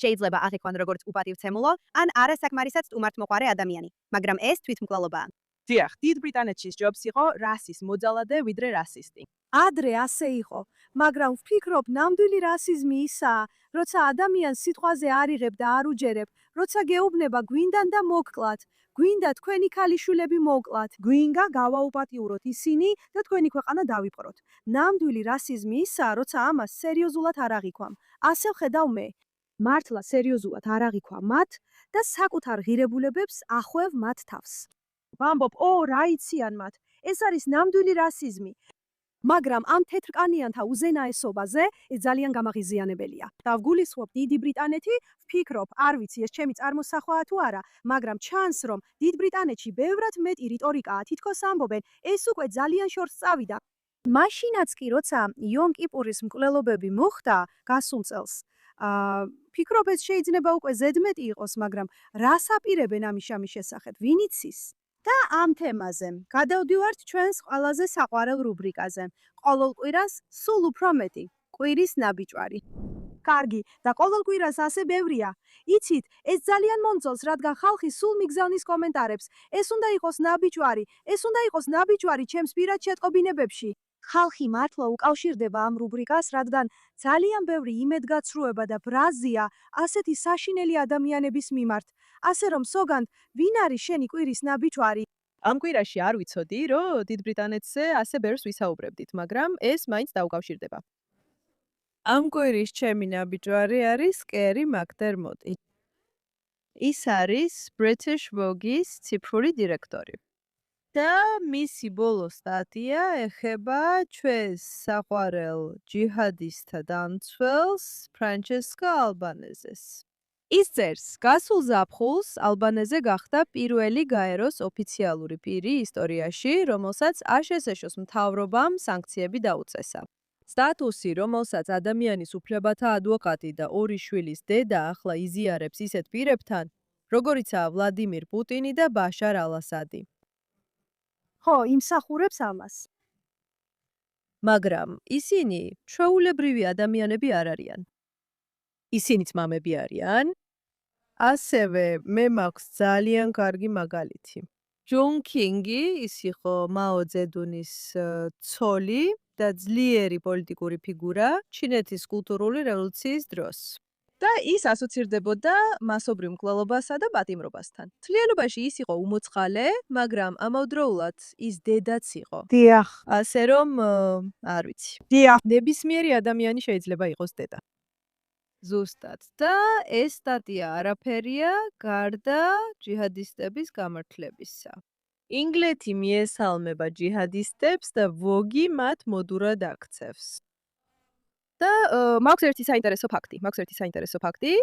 შეიძლება აღიქვან როგორც უპატივცემულო, ან არასაკმარისად სტუმართმოყვარე ადამიანი, მაგრამ ეს თვითმკვლელობაა. დიახ, დიდ ბრიტანეთში ჯობს იყო რასის მოძალადე ვიდრე რასისტი. ადრე ასე იყო, მაგრამ ვფიქრობ, ნამდვილი რასიზმი ისაა, როცა ადამიანს სიტყვაზე არ იღებ და არ უჯერებ, როცა გეუბნება გვინდან და მოგკლათ, გვინდა თქვენი ქალიშვილები მოვკლათ, გვინდა გავაუპატიუროთ ისინი და თქვენი ქვეყანა დავიპყროთ. ნამდვილი რასიზმი ისაა, როცა ამას სერიოზულად არ აღიქვამ. ასე ვხედავ მე. მართლა სერიოზულად არ აღიქვა მათ და საკუთარ ღირებულებებს ახვევ მათ თავს. ვამბობ, რა იციან მათ. ეს არის ნამდვილი რასიზმი. მაგრამ ამ თეთრკანიანთა უზენაესობაზე ეს ძალიან გამაღიზიანებელია. და ვგულისხმობ დიდი ბრიტანეთი, ვფიქრობ, არ ვიცი ეს ჩემი წარმოსახვაა თუ არა, მაგრამ ჩანს რომ დიდ ბრიტანეთში ბევრად მეტი რიტორიკაა, თითქოს ამბობენ, ეს უკვე ძალიან შორს წავიდა. მაშინაც კი როცა იომ კიპურის მკვლელობები მოხდა გასულ წელს, ვფიქრობ ეს შეიძლება უკვე ზედმეტი იყოს, მაგრამ რას აპირებენ ამის შესახებ, ვინ იცის? და ამ თემაზე გადავდივართ ჩვენს ყველაზე საყვარელ რუბრიკაზე. ყოველ კვირას სულ უფრო მეტი. კვირის ნაბიჯვარი. კარგი, და ყოველ კვირას ასე ბევრია. იცით, ეს ძალიან მომწონს, რადგან ხალხი სულ მიგზავნის კომენტარებს. ეს უნდა იყოს ნაბიჯვარი ჩემს პირად შეტყობინებებში. ხალხი მართლა უკავშირდება ამ რუბრიკას, რადგან ძალიან ბევრი იმედგაცრუება და ბრაზია ასეთი საშინელი ადამიანების მიმართ. ასე რომ, სოგანთ, ვინ არის შენი კვირის ნაბიჯვარი? ამ კვირაში არ ვიცოდი, რომ დიდ ბრიტანეთზე ასე ბევრს ვისაუბრებდით, მაგრამ ეს მაინც დაუკავშირდება. ამ კვირის ჩემი ნაბიჯვარი არის კერი მაკდერმოტი. ის არის British Vogue-ის ციფრული დირექტორი. და მისი ბოლო სტატია ეხება ჩვენს საყვარელ ჯიჰადისტთა დამცველს ფრანჩესკო ალბანეზეს. ის წერს, გასულ ზაფხულს ალბანეზე გახდა პირველი გაეროს ოფიციალური პირი ისტორიაში, რომელსაც აშშ-ს მთავრობამ სანქციები დაუწესა. სტატუსი, რომელსაც ადამიანის უფლებათა ადვოკატი და ორი შვილის დედა ახლა იზიარებს ისეთ პირებთან, როგორიცაა ვლადიმირ პუტინი და ბაშარ ალასადი. ხო, იმსახურებს ამას. მაგრამ ისინი ჩვეულებრივი ადამიანები არ არიან. ისინიც მამები არიან. ასევე მე მაქვს ძალიან კარგი მაგალითი. ჯონ კინგი ის იყო მაო ძედუნის ცოლი და ძლიერი პოლიტიკური ფიგურა ჩინეთის კულტურული რევოლუციის დროს. და ის ასოცირდებოდა მასობრივ მკვლელობასა და პატიმრობასთან. თლიანობაში ის იყო უმოწყალე, მაგრამ ამავდროულად ის დედაც იყო. დიახ. ასე რომ არ ვიცი. დიახ. ნებისმიერი ადამიანი შეიძლება იყოს დედა. ზუსტად. და ეს სტატია არაფერია გარდა ჯიჰადისტების გამართლებისა. ინგლეთი მიესალმება ჯიჰადისტებს და ვოგი მათ მოდურად აქცევს. და მაქვს ერთი საინტერესო ფაქტი.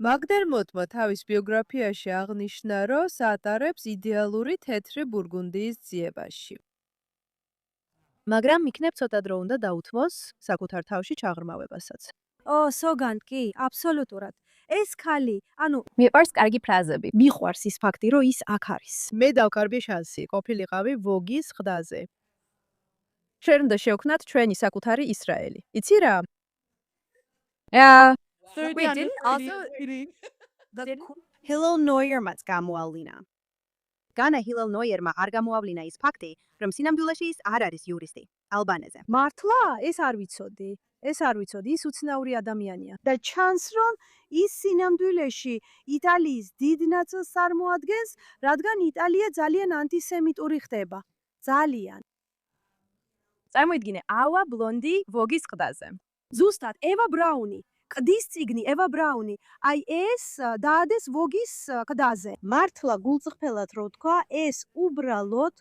მაგდერმოტმა თავის ბიოგრაფიაში აღნიშნა, რომ ატარებს იდეალური თეთრი ბურგუნდიის ძიებაში. მაგრამ იქნებ ცოტა დრო უნდა დაუთმოს საკუთარ თავში ჩაღრმავებასაც. სოგან კი, აბსოლუტურად. ეს ხალი, მიყვარს კარგი ფრაზები. მიყვარს ის ფაქტი, რომ ის აქ არის. მე დავკარბი შანსი, ყოფილიყავი ვოგის ხდაზე. შენ უნდა შევქნათ ჩვენი საკუთარი ისრაელი. იცი რა? ჰილელ ნოიერმაც გამოავლინა. განა ჰილელ ნოიერმა არ გამოავლინა ის ფაქტი, რომ სინამდვილეში ის არ არის იურისტი, ალბანეზე. მართლა? ეს არ ვიცოდი. ის უცნაური ადამიანია. და ჩანს, რომ ის სინამდვილეში იტალიის დიდ ნაწილს წარმოადგენს, რადგან იტალია ძალიან ანტისემიტური ხდება. ძალიან. წარმოიდგინე, ავა ბლონდი ვოგის ყდაზე. ზუსტად, ევა ბრაუნი. ყდის წიგნი ევა ბრაუნი. აი ეს დაადეს ვოგის ყდაზე. მართლა გულწრფელად რო თქვა, ეს უბრალოდ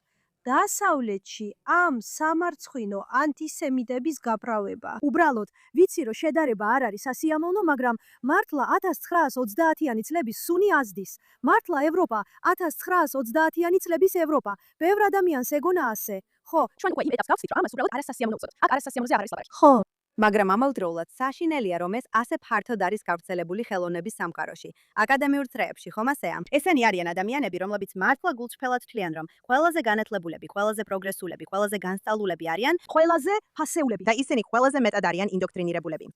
დასავლეთში ამ სამარცხვინო ანტისემიტების გაправება. უბრალოდ, ვიცი რომ შედარება არ არის სასიამოვნო, მაგრამ მართლა 1930-იანი წლების სუნი ազდის. მართლა ევროპა 1930-იანი წლების ევროპა. ბევრ ადამიანს ეგონა ასე. ხო, ჩვენ უკვე იმედებს გავხსნით, რომ ამას უბრალოდ არასასიამოვნო უწოდოთ. აქ არასასიამოვნოზე არ არის ლაპარაკი. ხო. მაგრამ ამავდროულად საშინელია, რომ ეს ასე ფართოდ არის გავრცელებული ხელოვნების სამყაროში, აკადემიურ წრეებში, ხომ ასეა? ესენი არიან ადამიანები, რომლებიც მართლა გულწრფელად თვლიან, რომ ყველაზე განათლებულები, ყველაზე პროგრესულები, ყველაზე განსწავლულები არიან, ყველაზე ფასეულები და ისინი ყველაზე მეტად არიან ინდოქტრინირებულები.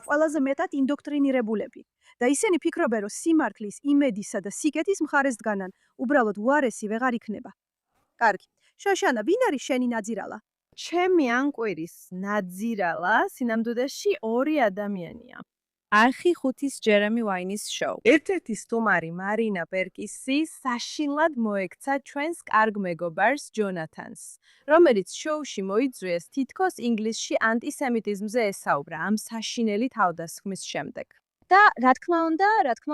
ყველაზე მეტად ინდოქტრინირებულები. და ისინი ფიქრობენ, რომ სიმართლის, იმედისა და სიკეთის მხარეს დგანან. უბრალოდ უარესი ვეღარ იქნება. კარგი. შოშანა, ვინ არის შენი ნაძირალა? ჩემი ანკვირის ნაძირალა სინამდვილეში ორი ადამიანია. არხი 5-ის ჯერემი ვაინის შოუ. ერთ-ერთი სტუმარი მარინა პერკისი საშინლად მოექცა ჩვენს კარგ მეგობარს ჯონათანს, რომელიც შოუში მოიწვიეს თითქოს ინგლისში ანტისემიტიზმზე ესაუბრა ამ საშინელი თავდასხმის შემდეგ. და რა თქმა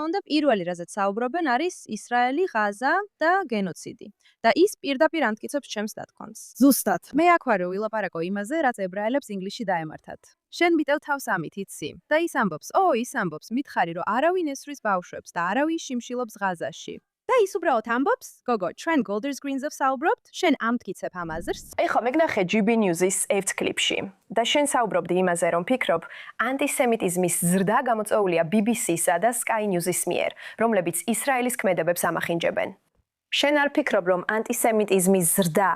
უნდა, პირველი რაზეც საუბრობენ არის ისრაელი, ღაზა და გენოციდი. და ის პირდაპირ ამტკიცებს ჩემს დათქვამს. ზუსტად. მე აქ ვარ რომ ვილაპარაკო იმაზე, რაც ებრაელებს ინგლისში დაემართათ. შენ მიტევ თავს ამით, იცი? და ის ამბობს, მითხარი რომ არავინ ესვრის ბავშვებს და არავინ შიმშილობს ღაზაში. და ის უბრალოდ ამბობს, გოგო, ჩვენ Golders Greens-ზე საუბრობთ, შენ ამტკიცებ ამ აზრს. ეხლა მეგნახე GB News-ის ერთ კლიპში და შენ საუბრობდი იმაზე, რომ ფიქრობ, ანტისემიტიზმის ზრდა გამოწვეულია BBC-სა და Sky News-ის მიერ, რომლებიც ისრაელის ქმედებებს ამახინჯებენ. შენ არ ფიქრობ, რომ ანტისემიტიზმის ზრდა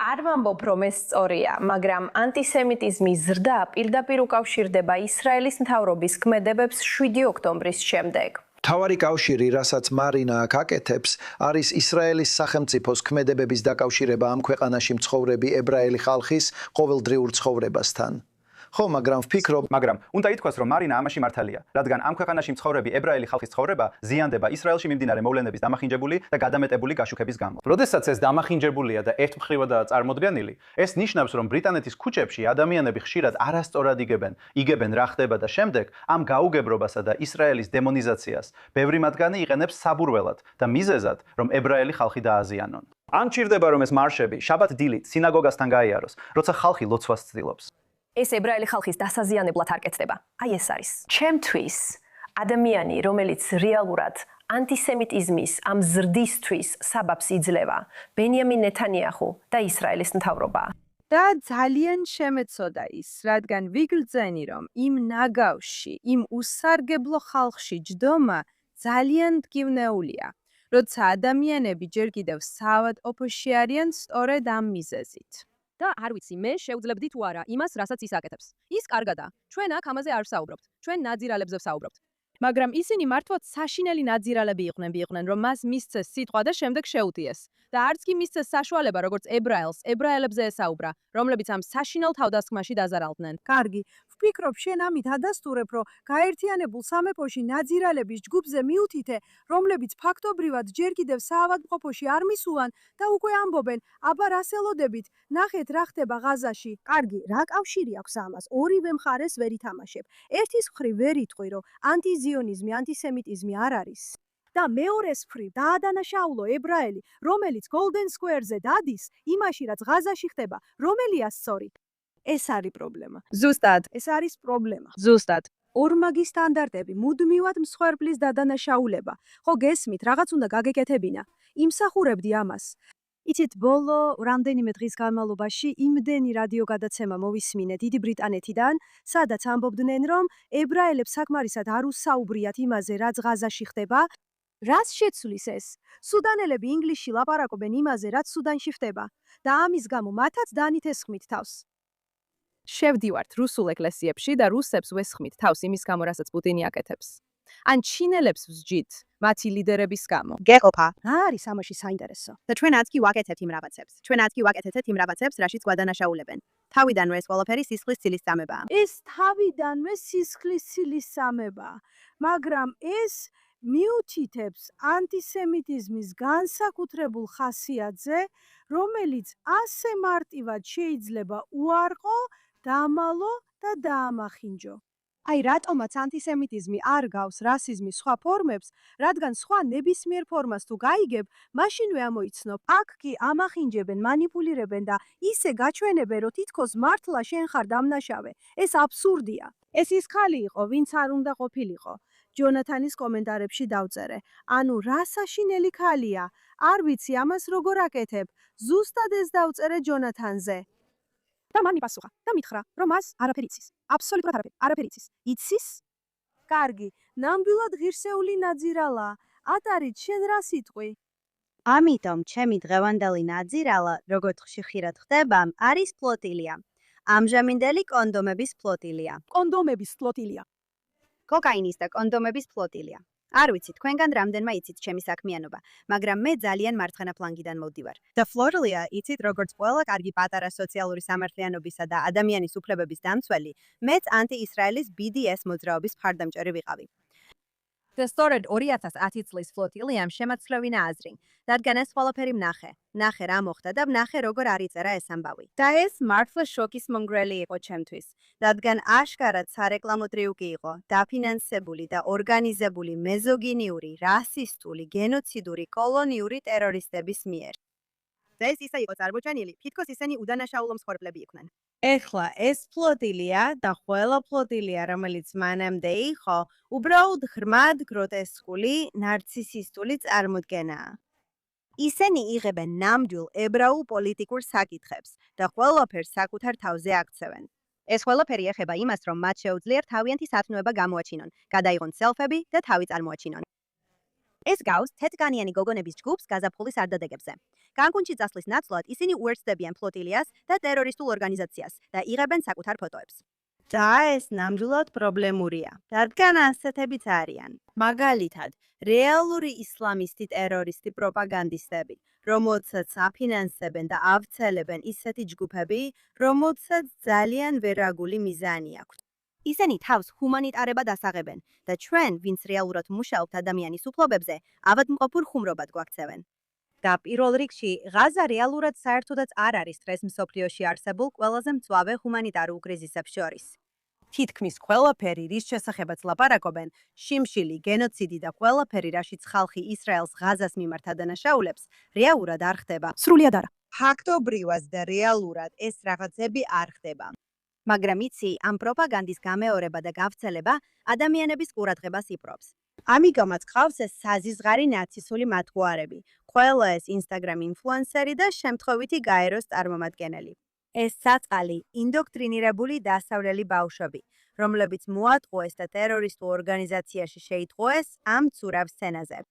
არ ვამბობ, რომ ეს სწორია, მაგრამ ანტისემიტიზმის ზრდა პირდაპირ უკავშირდება ისრაელის მთავრობის ქმედებებს 7 ოქტომბრის შემდეგ. მთავარი კავშირი, რასაც მარინა აქ აკეთებს, არის ისრაელის სახელმწიფოს ქმედებების დაკავშირება ამ ქვეყანაში მცხოვრები ებრაელი ხალხის ყოველდღიურ ცხოვრებასთან. ხო, მაგრამ ვფიქრობ, მაგრამ უნდა ითქვას, რომ მარინა ამაში მართალია, რადგან ამ ქვეყანაში მცხოვრები ებრაელი ხალხის ცხოვრება ზიანდება ისრაელში მიმდინარე მოვლენების დამახინჯებული და გადამეტებული გაშუქების გამო. როდესაც ეს დამახინჯებულია და ერთმხრივადაა წარმოდგენილი, ეს ნიშნავს, რომ ბრიტანეთის ქუჩებში ადამიანები ხშირად არასწორად იგებენ რა ხდება და შემდეგ ამ გაუგებრობასა და ისრაელის დემონიზაციას ბევრი მათგანი იყენებს საბურველად და მიზეზად, რომ ებრაელი ხალხი დააზიანონ. ან ჭირდება, რომ ეს მარშები შაბათ-დილით სინაგოგასთან გაიაროს, როცა ხალხი ლოცვას ცდილობს. ეს ებრაელი ხალხის დასაზიანებლად არ კეთდება. აი ეს არის. ჩემთვის ადამიანი, რომელიც რეალურად ანტისემიტიზმის ამ ზრდისთვის საბაბს იძლევა, ბენიამინ ნეთანიაჰუ და ისრაელის მთავრობა. და ძალიან შემეცოდა ის, რადგან ვიგრძენი, რომ იმ ნაგავში, იმ უსარგებლო ხალხში ჯდომა ძალიან მტკივნეულია, როცა ადამიანები ჯერ კიდევ საავადმყოფოში არიან სწორედ ამ მიზეზით. და არ ვიცი, მე შევძლებდი თუ არა იმას, რასაც ის აკეთებს. ის კარგადაა. ჩვენ აქ ამაზე არ ვსაუბრობთ. ჩვენ ნაძირალებზე ვსაუბრობთ. მაგრამ ისინი მართლაც საშინელი ნაძირალები იყვნენ, რომ მას მისცეს სიტყვა და შემდეგ შეუტიეს. და არც კი მისცეს საშუალება, როგორც ებრაელს, ებრაელებზე ესაუბრა, რომლებიც ამ საშინელ თავდასხმაში დაზარალდნენ. კარგი, ვფიქრობ, შენ ამით ადასტურებ, რომ გაერთიანებულ სამეფოში ნაძირალების ჯგუფზე მიუთითე, რომლებიც ფაქტობრივად ჯერ კიდევ საავადმყოფოში არ მისულან და უკვე ამბობენ, აბა რას ელოდებით, ნახეთ რა ხდება ღაზაში. კარგი, რა კავშირი აქვს ამას? ორივე მხარეს ვერ ითამაშებ. ერთის მხრივ ვერ იტყვი, რომ ანტიზიონიზმი, ანტისემიტიზმი არ არის. და მეორეს მხრივ დაადანაშაულო ებრაელი, რომელიც Golden Square-ზე დადის, იმაში რაც ღაზაში ხდება, რომელია სწორი? ეს არის პრობლემა. ზუსტად, ეს არის პრობლემა. ზუსტად. ორმაგი სტანდარტები, მუდმივად მსხვერპლის დადანაშაულება. ხო გესმით, რაღაც უნდა გაგეკეთებინა. იმსახურებდი ამას. იცით, ბოლო რამდენიმე დღის განმავლობაში იმდენი რადიო გადაცემა მოვისმინე დიდი ბრიტანეთიდან, სადაც ამბობდნენ, რომ ებრაელებს საკმარისად არ უსაუბრიათ იმაზე, რაც ღაზაში ხდება. რას შეცვლის ეს? სუდანელები ინგლისში ლაპარაკობენ იმაზე, რაც სუდანში ხდება და ამის გამო მათაც დანითესხმით თავს. შევდივართ რუსულ ეკლესიებში და რუსებს ვესხმით თავს იმის გამო, რასაც პუტინი აკეთებს. ან ჩინელებს ვსჯით მათი ლიდერების გამო. გეყოფა. რა არის ამაში საინტერესო? და ჩვენაც კი ვაკეთებთ იმ რაღაცებს. ჩვენაც კი ვაკეთებთ იმ რაღაცებს, რაშიც გვადანაშაულებენ. თავიდანვე ეს ყველაფერი სისხლის ცილის წამებაა. ეს თავიდანვე სისხლის ცილის წამებაა, მაგრამ ეს მიუთითებს ანტისემიტიზმის განსაკუთრებულ ხასიათზე, რომელიც ასე მარტივად შეიძლება უარყო, დამალო და დაამახინჯო. აი რატომაც ანტისემიტიზმი არ გავს რასიზმის სხვა ფორმებს, რადგან სხვა ნებისმიერ ფორმას თუ გაიგებ, მაშინვე ამოიცნობ, აქ კი ამახინჯებენ, манипуლირებენ და ისე გაჩვენებენ, რომ თითქოს მართლა შენ ხარ დამნაშავე. ეს აბსურდია. ეს ის ხალი იყო, ვინც არ უნდა ყოფილიყო. ჯონათანის კომენტარებში დავწერე. ანუ რა საშინელი ხალია? არ ვიცი ამას როგორ აკეთებ. ზუსტად ეს დავწერე ჯონათანზე. და მან მიპასუხა და მითხრა, რომ მას არაფერი იცის. აბსოლუტურად არაფერი იცის. იცის? კარგი, ნამდვილად ღირსეული ნაძირალა. ატარით, შენ რას იტყვი? ამიტომ ჩემი დღევანდელი ნაძირალა, როგორც ხშირად ხდება, არის ფლოტილია. ამჟამინდელი კონდომების ფლოტილია. კონდომების ფლოტილია. კოკაინის და კონდომების ფლოტილია. არ ვიცი, თქვენგან რამდენმა იცით ჩემი საქმიანობა, მაგრამ მე ძალიან მარცხენა ფლანგიდან მოვდივარ. და ფლოტილია იცით, როგორც ყველა კარგი პატარა სოციალური სამართლიანობისა და ადამიანის უფლებების დამცველი, მეც ანტი-ისრაელის BDS მოძრაობის მხარდამჭერი ვიყავი. და სწორედ 2010 წლის ფლოტილიამ შემაცვლევინა აზრი, რადგან ეს ყველაფერი ვნახე რა მოხდა და ვნახე როგორ არიწერა ეს ამბავი. და ეს მართლა შოკის მომგვრელი იყო ჩემთვის, რადგან აშკარად სარეკლამო ტრიუკი იყო, დაფინანსებული და ორგანიზებული მეზოგინიური, რასისტული, გენოციდური, კოლონიური ტერორისტების მიერ. და ეს ისე იყო წარმოჩენილი, თითქოს ისინი უდანაშაულო მსხვერპლები იყვნენ. ეხლა ეს ფლოტილია და ყველა ფლოტილია, რომელიც მანამდე იყო, უბრალოდ ღრმად გროტესკული, ნარცისისტული წარმოდგენაა. ისინი იღებენ ნამდვილ ებრაულ პოლიტიკურ საკითხებს და ყველაფერს საკუთარ თავზე აქცევენ. ეს ყველაფერი ეხება იმას, რომ მათ შეუძლიათ თავიანთი სათნოება გამოაჩინონ, გადაიღონ სელფები და თავი წარმოაჩინონ. ეს გავს თეთრკანიანი გოგონების ჯგუფს გაზაფხულის არდადეგებზე. კანკუნში წასვლის ნაცვლად ისინი უერთდებიან ფლოტილიას და ტერორისტულ ორგანიზაციას და იღებენ საკუთარ ფოტოებს. და ეს ნამდვილად პრობლემურია, რადგან ასეთებიც არიან. მაგალითად, რეალური ისლამისტი ტერორისტი პროპაგანდისტები, რომელსაც აფინანსებენ და ავრცელებენ ისეთი ჯგუფები, რომელსაც ძალიან ვერაგული მიზანი აქვთ. ისინი თავს ჰუმანიტარებად ასაღებენ და ჩვენ, ვინც რეალურად მუშაობთ ადამიანის უფლებებზე, ავადმყოფურ ხუმრობად გვაქცევენ. და პირველ რიგში, ღაზა რეალურად საერთოდაც არ არის დღეს მსოფლიოში არსებულ ყველაზე მწვავე ჰუმანიტარულ კრიზისებს შორის. თითქმის ყველაფერი, რის შესახებაც ლაპარაკობენ, შიმშილი, გენოციდი და ყველაფერი, რაშიც ხალხი ისრაელს ღაზას მიმართ ადანაშაულებს, რეალურად არ ხდება. სრულიად არა. ფაქტობრივად და რეალურად ეს რაღაცები არ ხდება. მაგრამ იცი, ამ პროპაგანდის გამეორება და გავრცელება ადამიანების ყურადღებას იპყრობს. ამიტომაც ყავს ეს საზიზღარი ნაცისტული მათგუარები, ყველა ეს Instagram ინფლუენსერი და შემთხვევითი გაეროს წარმომადგენელი. ეს საწყალი ინდოქტრინირებული დასავლელი ბავშვები, რომლებიც მოატყუეს და ტერორისტულ ორგანიზაციაში შეიტყუეს ამ ცურავ სცენაზე.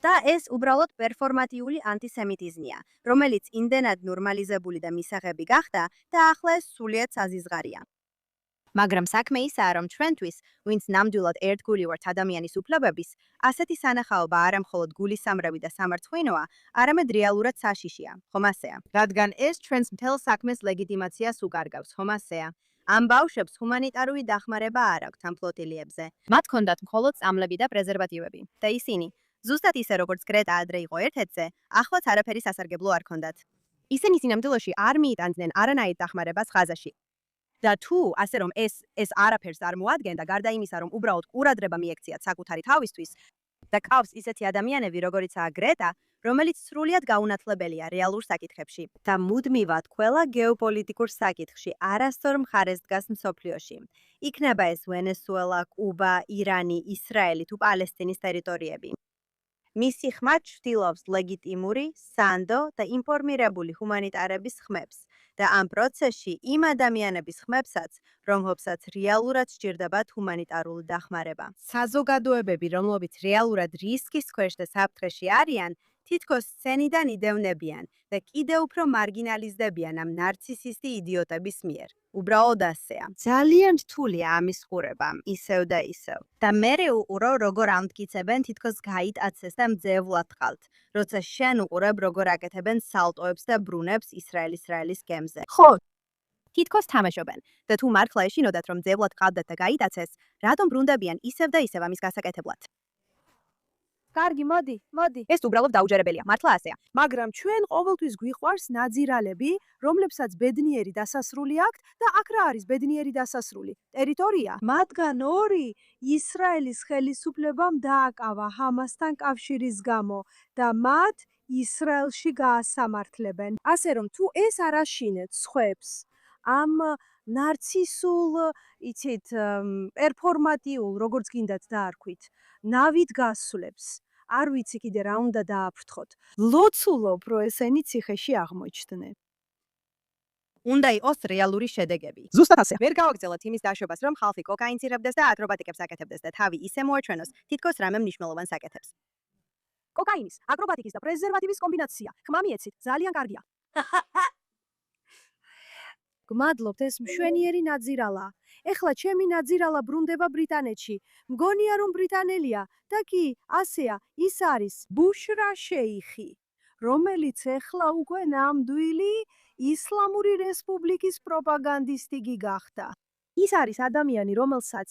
და ეს უბრალოდ პერფორმატიული ანტისემიტიზმია, რომელიც იმდენად ნორმალიზებული და მისაღები გახდა და ახლა ეს სრულიად საზიზღარია. მაგრამ საქმე ისაა, რომ ჩვენთვის, ვინც ნამდვილად ერთგული ვართ ადამიანის უფლებების, ასეთი სანახაობა არა მხოლოდ გულისამრავი და სამარცხვინოა, არამედ რეალურად საშიშია, ხომ ასეა? რადგან ეს ჩვენს მთელ საქმეს ლეგიტიმაციას უკარგავს, ხომ ასეა? ამ ბავშვებს ჰუმანიტარული დახმარება არ აქვთ ამ ფლოტილიებზე. მათ ჰქონდათ მხოლოდ წამლები და პრეზერვატივები და ისინი ზუსტად ისე როგორც გრეტა ადრე იყო ერთ-ერთზე, ახლაც არაფერი სასარგებლო არ ჰქონდათ. ისინი სინამდვილეში არ მიიტანდნენ არანაირ დახმარებას ღაზაში. და თუ ასე რომ ეს არაფერს არ მოადგენდა, გარდა იმისა, რომ უბრალოდ ყურადღება მიექციათ საკუთარი თავისთვის და ყავს ისეთი ადამიანები, როგორიცაა გრეტა, რომელიც სრულიად გაუნათლებელია რეალურ საკითხებში და მუდმივად ყველა გეოპოლიტიკურ საკითხში არასწორ მხარეს დგას მსოფლიოში. იქნება ეს ვენესუელა, კუბა, ირანი, ისრაელი თუ პალესტინის ტერიტორიები. მისი ხმა ჩრდილობს ლეგიტიმური, სანდო და ინფორმირებული ჰუმანიტარების ხმებს და ამ პროცესში იმ ადამიანების ხმებსაც, რომლებსაც რეალურად სჭირდებათ ჰუმანიტარული დახმარება. საზოგადოებები, რომლებიც რეალურად რისკის ქვეშ და საფრთხეში არიან, თითქოს სცენიდან იდევნებიან და კიდევ უფრო მარგინალიზდებიან ამ ნარცისისტი იდიოტების მიერ. უბრალოდ ასეა. ძალიან რთულია ამის ყურება, ისევ და ისევ. და მერე უყურო, როგორ ამტკიცებენ თითქოს გაიტაცეს და მძევლად ხალთ, როცა შენ უყურებ, როგორ აკეთებენ სალტოებს და ბრუნებს ისრაელის გემზე. ხო, თითქოს თამაშობენ. და თუ მართლა ეშინოდათ, რომ მძევლად ხალდათ და გაიტაცეს, რატომ ბრუნდებიან ისევ და ისევ ამის გასაკეთებლად? კარგი, მოდი. ეს უბრალოდ დაუჯერებელია, მართლა ასეა. მაგრამ ჩვენ ყოველთვის გვიყვარს ნაძირალები, რომლებსაც ბედნიერი დასასრული აქვთ და აქ რა არის ბედნიერი დასასრული? ტერიტორია. მათგან ორი ისრაელის ხელისუფლებამ დააკავა ჰამასთან კავშირის გამო და მათ ისრაელში გაასამართლებენ. ასე რომ თუ ეს არ აშინეთ სხვებს ამ ნარცისულ, იცით, პერფორმატიულ, როგორც გინდათ დაარქვით, ნავით გასვლებს. არ ვიცი კიდე რა უნდა დააფრთხოთ. ლოცულობ, რომ ესენი ციხეში აღმოჩნდნენ. უნდა იყოს რეალური შედეგები. ზუსტად ასე. ვერ გავაგრძელოთ იმის დაშვებას, რომ ხალხი კოკაინს ირებდეს და აკრობატიკებს აკეთებდეს და თავი ისე მოაჩვენოს, თითქოს რამე მნიშვნელოვანს აკეთებს. კოკაინის, აკრობატიკის და პრეზერვატივის კომბინაცია. ხმა მიეცით, ძალიან კარგია. გმადლობთ, ეს მშვენიერი ნაძირალა. ეხლა ჩემი ნაძირალა ბრუნდება ბრიტანეთში. მგონია რომ ბრიტანელია და კი, ასეა, ის არის ბუშრა შეიხი, რომელიც ეხლა უკვე ნამდვილი ისლამური რესპუბლიკის პროპაგანდისტი გახდა. ის არის ადამიანი, რომელსაც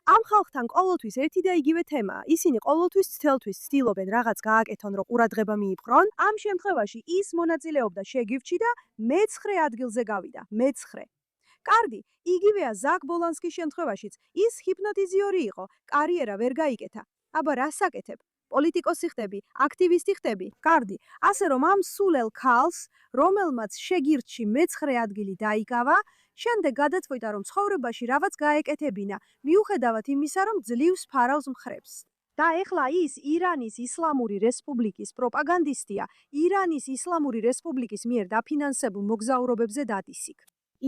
ამ ხალხთან ყოველთვის ერთი და იგივე თემაა. ისინი ყოველთვის ცდელთვის ცდილობენ რაღაც გააკეთონ, რომ ყურადღება მიიპყრონ. ამ შემთხვევაში ის მონაწილეობდა შეგივში და მე-9 ადგილზე გავიდა. მე-9. კარგი, იგივეა ზაკ ბოლანსკის შემთხვევაშიც. ის ჰიპნოტიზიორი იყო, კარიერა ვერ გაიკეთა. აბა რას აკეთებ? პოლიტიკოსი ხდები, აქტივისტი ხდები. კარგი, ასე რომ ამ სულელ ქალს, რომელმაც შეგირდში მე-9 ადგილი დაიკავა, შემდეგ გადაწყვიტა, რომ ცხოვრებაში რაღაც გაეკეთებინა, მიუხედავად იმისა, რომ ძლივს ფარავს მხრებს. და ეხლა ის ირანის ისლამური რესპუბლიკის პროპაგანდისტია, ირანის ისლამური რესპუბლიკის მიერ დაფინანსებულ მოგზაურობებზე დადის იქ.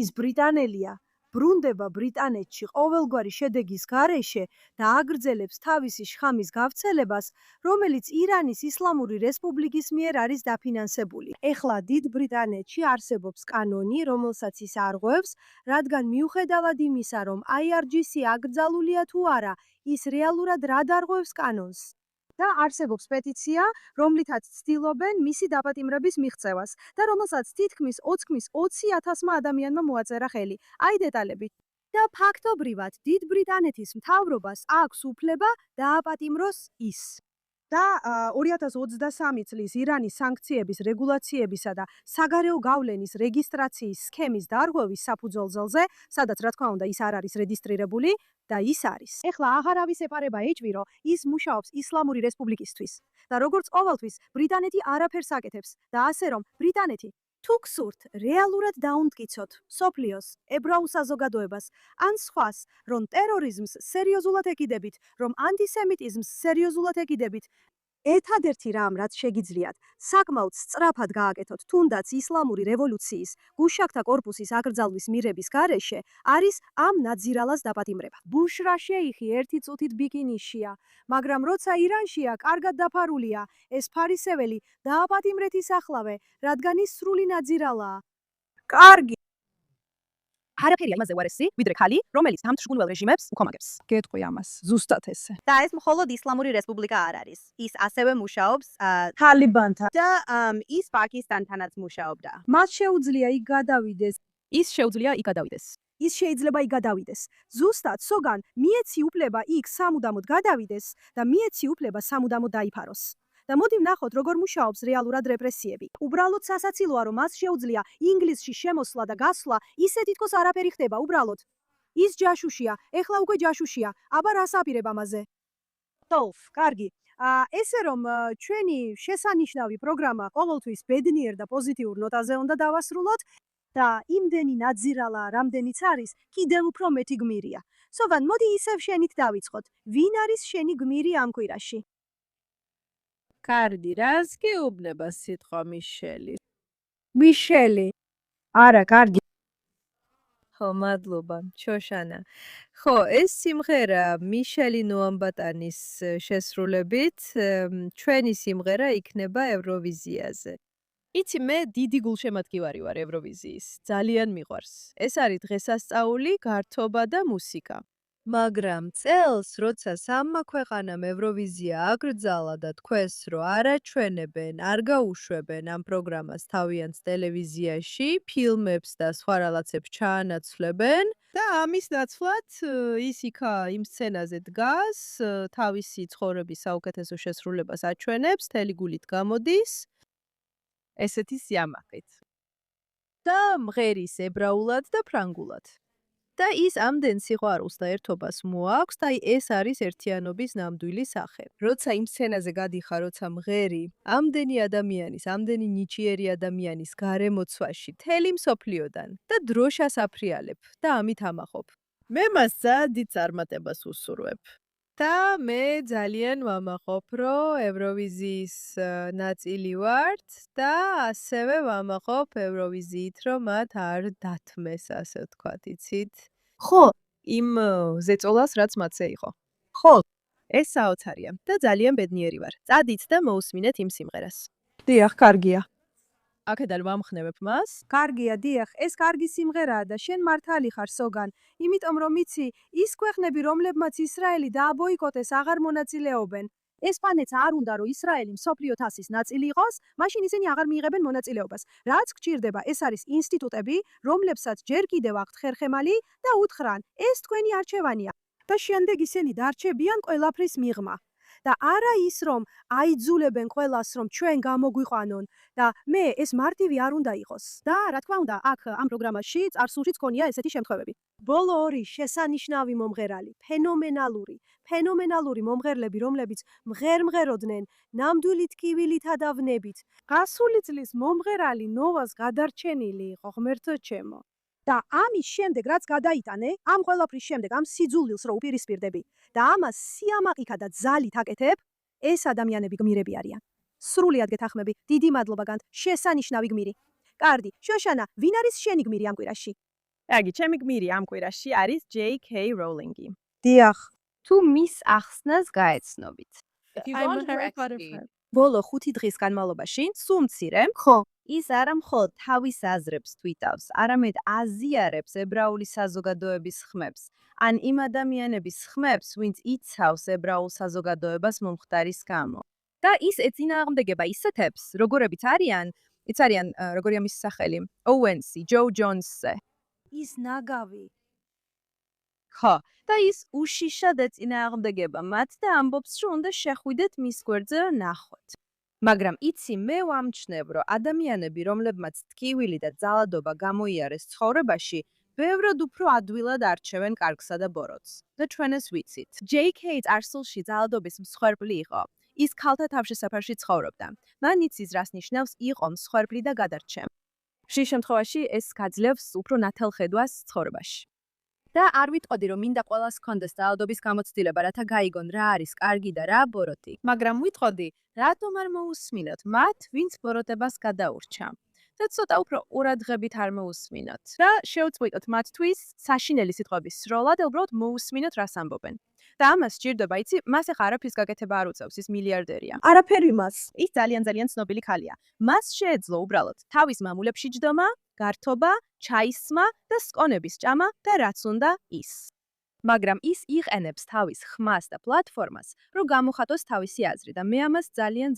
ის ბრიტანელია, ბრუნდება ბრიტანეთში ყოველგვარი შედეგის გარეშე და აგრძელებს თავისი შხამის გავრცელებას, რომელიც ირანის ისლამური რესპუბლიკის მიერ არის დაფინანსებული. ეხლა დიდ ბრიტანეთში არსებობს კანონი, რომელსაც ის არღვევს, რადგან მიუხედავად იმისა, რომ IRGC აკრძალულია თუ არა, ის რეალურად რა დარღვევს კანონს. და არსებობს პეტიცია, რომლითაც ცდილობენ მისი დაპატიმრების მიღწევას და რომელსაც თითქმის 20,000 ადამიანმა მოაწერა ხელი. აი დეტალები. და ფაქტობრივად დიდ ბრიტანეთის მთავრობას აქვს უფლება დააპატიმროს ის. და 2023 წლის ირანის სანქციების რეგულაციებისა და საგარეო გავლენის რეგისტრაციის სქემის დარღვევის საფუძველზე, სადაც რა თქმა უნდა ის არ არის რეგისტრირებული და ის არის. ეხლა აღარავის ეპარება ეჭვი, რომ ის მუშაობს ისლამური რესპუბლიკისთვის. და როგორც ყოველთვის, ბრიტანეთი არაფერს აკეთებს და ასე რომ ბრიტანეთი თუ გსურთ რეალურად დაუნტკიცოთ მსოფლიოს, ებრაულ საზოგადოებას, ან სხვას, რომ ტერორიზმს სერიოზულად ეკიდებით, რომ ანტისემიტიზმს სერიოზულად ეკიდებით, ერთადერთი რამ, რაც შეგიძლიათ, საკმაოდ სწრაფად გააკეთოთ, თუნდაც ისლამური რევოლუციის გუშაქთა კორპუსის აკრძალვის მირების გარეშე, არის ამ ნაძირალას დაპატიმრება. ბუშრა შეიხი ერთი წუთით ბიკინიშია, მაგრამ როცა ირანშია, კარგად დაფარულია, ეს ფარისეველი დააპატიმრეთ ისახლავე, რადგან ის სრული ნაძირალაა. კარგი. არაფერია იმაზე უარესი, ვიდრე ხალი, რომელიც ამ თშგუნვალ რეჟიმებს უქომაგებს. გეტყვი ამას, ზუსტად ესე. და ეს მხოლოდ ისლამური რესპუბლიკა არ არის. ის ასევე მუშაობს თალიბანთან და ის პაკისტანთანაც მუშაობდა. მას შეუძლია იქ გადავიდეს. ის შეუძლია იქ გადავიდეს. ის შეიძლება იქ გადავიდეს. ზუსტად სოგან მიეცი უფლება იქ სამუდამოდ გადავიდეს და მიეცი უფლება სამუდამოდ დაიფაროს. და მოდი ვნახოთ, როგორ მუშაობს რეალურად რეპრესიები. უბრალოდ სასაცილოა, რომ მას შეუძლია ინგლისში შემოსვლა და გასვლა, ისე თითქოს არაფერი ხდება, უბრალოდ. ის ჯაშუშია, ეხლა უკვე ჯაშუშია. აბა რას აპირებ ამაზე? ტოლფ, კარგი. ესე რომ ჩვენი შესანიშნავი პროგრამა ყოველთვის ბედნიერ და პოზიტიურ ნოტაზე უნდა დავასრულოთ და იმდენი ნაძირალა, რამდენიც არის, კიდევ უფრო მეტი გმირია. სოგან, მოდი ისევ შენით დავიწყოთ. ვინ არის შენი გმირი ამ კვირაში? კარდი, რას გეუბნება სიტყვა მიშელი? მიშელი. არა, კარგი. ხო, მადლობა, შოშანა. ხო, ეს სიმღერა მიშელი ნოამბატანის შესრულებით, ჩვენი სიმღერა იქნება ევროვიზიაზე. იცი, მე დიდი გულშემატკივარი ვარ ევროვიზიის. ძალიან მიყვარს. ეს არის დღესასწაული, გართობა და მუსიკა. მაგრამ წელს, როცა სამმა ქვეყანამ ევროვიზია აკრძალა და თქვეს, რომ არ აჩვენებენ, არ გაუშვებენ ამ პროგრამას თავიანთ ტელევიზიაში, ფილმებს და სხვა რაღაცებს ჩაანაცვლებენ და ამის ნაცვლად ის იქა იმ სცენაზე დგას, თავისი ცხოვრების საუკეთესო შესრულებას აჩვენებს, მთელი გულით გამოდის, ესეთი სიამაყით. და მღერის ებრაულად და ფრანგულად. და ის ამდენ სიყვარულს და ერთობას მოაქვს და ეს არის ერთიანობის ნამდვილი სახე. როცა იმ სცენაზე გადიხარ, როცა მღერი ამდენი ადამიანის, ამდენი ნიჭიერი ადამიანის გარემოცვაში, მთელი მსოფლიოდან და დროშას აფრიალებ და ამით ამაყობ. მე მას დიდ წარმატებას უსურვებ. და მე ძალიან ვამაყობ, რომ ევროვიზიის ნაწილი ვართ და ასევე ვამაყობ ევროვიზიით, რომ მათ არ დათმეს, ასე ვთქვათ, იცით? ხო, იმ ზეწოლას, რაც მათზე იყო. ხო. ეს საოცარია და ძალიან ბედნიერი ვარ. წადით და მოусმინეთ იმ სიმღერას. დიახ, კარგია. აქედან ვამხნევებ მას. კარგია, დიახ, ეს კარგი სიმღერაა და შენ მართალი ხარ, სოგან. იმიტომ რომ იცი, ის ქვეყნები, რომლებმაც ისრაელი დააბოიკოტეს, აღარ მონაწილეობენ. ესპანეთს არ უნდა, რომ ისრაელი მსოფლიო თასის ნაწილი იყოს, მაშინ ისინი აღარ მიიღებენ მონაწილეობას. რაც გჭირდება, ეს არის ინსტიტუტები, რომლებსაც ჯერ კიდევ აქვთ ხერხემალი და უთხრან, ეს თქვენი არჩევანია. და შემდეგ ისინი დარჩებიან ყველაფრის მიღმა. და არა ის, რომ აიძულებენ ყველას, რომ ჩვენ გამოგვიყვანონ და მე ეს მარტივი არ უნდა იყოს. და რა თქმა უნდა, აქ ამ პროგრამაში წარსულშიც ქონია ესეთი შემთხვევები. ბოლო ორი შესანიშნავი მომღერალი, ფენომენალური მომღერლები, რომლებიც მღერმღეროდნენ ნამდვილი ტკივილითა და ვნებით. გასული წლის მომღერალი ნოვას გადარჩენილი იყო, ღმერთო ჩემო. და ამის შემდეგ, რაც გადაიტანე, ამ ყველაფრის შემდეგ, ამ სიძულვილს რო უპირისპირდები და ამას სიამაყიქა და ძალით აკეთებ, ეს ადამიანები გმირები არიან. სრულიად გეთანხმები, დიდი მადლობა განთ, შესანიშნავი გმირი. კარდი, შოშანა, ვინ არის შენი გმირი ამ კვირაში? კარგი, ჩემი გმირი ამ კვირაში არის J.K. Rowling-ი. დიახ. თუ მის ახსნას გაეცნობით. ბოლო 5 დღის განმავლობაში, სულ მცირე, ხო. ის არა მხოლოდ თავის აზრებს თვითავს, არამედ აზიარებს ებრაული საზოგადოების ხმებს, ან იმ ადამიანების ხმებს, ვინც იცავს ებრაულ საზოგადოებას მომხდარის გამო. და ის ეწინააღმდეგება ისეთებს, როგორებიც არიან, როგორია მისი სახელი, Owens-ი, Joe Jones-ზე. ის ნაგავი. ხო, და ის უშიშად ეწინააღმდეგება მათ და ამბობს, რომ უნდა შეხვიდეთ მის გვერდზე და ნახოთ. მაგრამ იცი, მე ვამჩნევ, რომ ადამიანები, რომლებმაც ტკივილი და ძალადობა გამოიარეს ცხოვრებაში, ბევრად უფრო ადვილად არჩევენ კარგსა და ბოროტს. და ჩვენ ეს ვიცით. J.K. წარსულში ძალადობის მსხვერპლი იყო. ის ქალთა თავშესაფარში ცხოვრობდა. მან იცის, რას ნიშნავს იყო მსხვერპლი და გადარჩე. ხშირ შემთხვევაში ეს გაძლევს უფრო ნათელ ხედვას ცხოვრებაში. და არ ვიტყოდი რომ მინდა ყველას ჰქონდეს ძალადობის გამოცდილება, რათა გაიგონ რა არის კარგი და რა ბოროტი. მაგრამ ვიტყოდი, რატომ არ მოусმინოთ მათ, ვინც ბოროტებას გადაურჩა. და ცოტა უფრო ყურადღებით არ მოусმინოთ. რა შეუწყვიტოთ მათთვის საშინელი სიტყვების სროლა და უბრალოდ მოусმინოთ რას ამბობენ. და ამას სჭირდება, იცი, მას ახლა არაფრის გაკეთება არ უწევს, ის მილიარდერია. არაფერი მას. ის ძალიან ცნობილი ქალია. მას შეეძლო უბრალოდ თავის მამულებში ჯდომა, გართობა, ჩაისმა და სკონების ჭამა და რაც უნდა ის. მაგრამ ის იყენებს თავის ხმას და პლატფორმას, რომ გამოხატოს თავისი აზრი და მე ამას ძალიან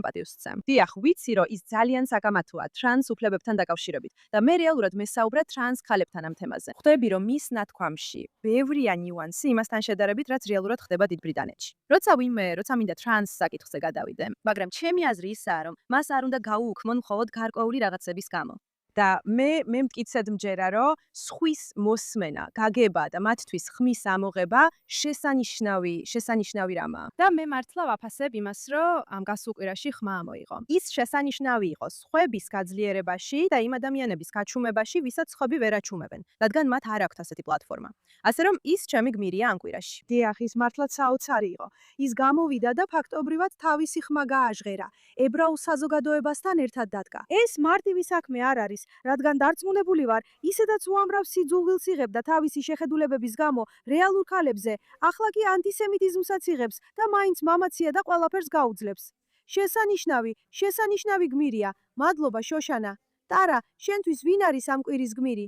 პატივს ვცემ. დიახ, ვიცი, რომ ის ძალიან საკამათოა ტრანს უფლებებთან დაკავშირებით და მე რეალურად მესაუბრა ტრანს ქალებთან ამ თემაზე. ხვდები, რომ მის ნათქვამში ბევრია ნიუანსი იმასთან შედარებით, რაც რეალურად ხდება დიდ ბრიტანეთში. როცა მინდა ტრანს საკითხზე გადავიდე, მაგრამ ჩემი აზრი ისაა, რომ მას არ უნდა გაუუქმონ მხოლოდ გარკვეული რაღაცების გამო. და მე მტკიცედ მჯერა, რომ სხვის მოსმენა, გაგება და მათთვის ხმის ამოღება შესანიშნავი რამაა. და მე მართლა ვაფასებ იმას, რომ ამ გასულ კვირაში ხმა ამოიღო. ის შესანიშნავი იყო სხვების გაძლიერებაში და იმ ადამიანების გაჩუმებაში, ვისაც სხვები ვერ აჩუმებენ, რადგან მათ არ აქვთ ასეთი პლატფორმა. ასე რომ ის ჩემი გმირია ამ კვირაში. დიახ, ის მართლაც საოცარი იყო. ის გამოვიდა და ფაქტობრივად თავისი ხმა გააჟღერა. ებრაულ საზოგადოებასთან ერთად დადგა. ეს მარტივი საქმე არ არის. რადგან დარწმუნებული ვარ, ისედაც უამრავ სიძულვილს იღებდა თავისი შეხედულებების გამო რეალურ ქალებზე, ახლა კი ანტისემიტიზმსაც იღებს და მაინც მამაცია და ყველაფერს გაუძლებს. შესანიშნავი გმირია. მადლობა შოშანა. ტარა, შენთვის ვინ არის ამ კვირის გმირი?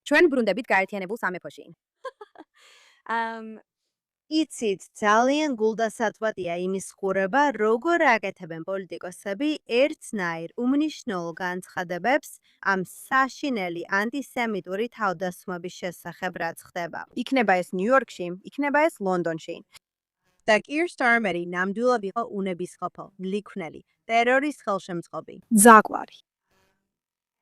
ჩვენ ბრუნდებით გაერთიანებულ სამეფოში. იცით, ძალიან გულდასაწვდია იმის ხურება, როგორ აკეთებენ პოლიტიკოსები ერთნაირ უმნიშვნელო განცხადებებს ამ საშინელი ანტისემიტური თავდასხმების შესახებ, რაც ხდება. იქნება ეს ნიუ-იორკში, იქნება ეს ლონდონში. და კիր სტარმერი ნამდვილად იყო უნებისყოფო, მლიქვნელი, ტერორის ხელშემწყობი. ძაგვარი.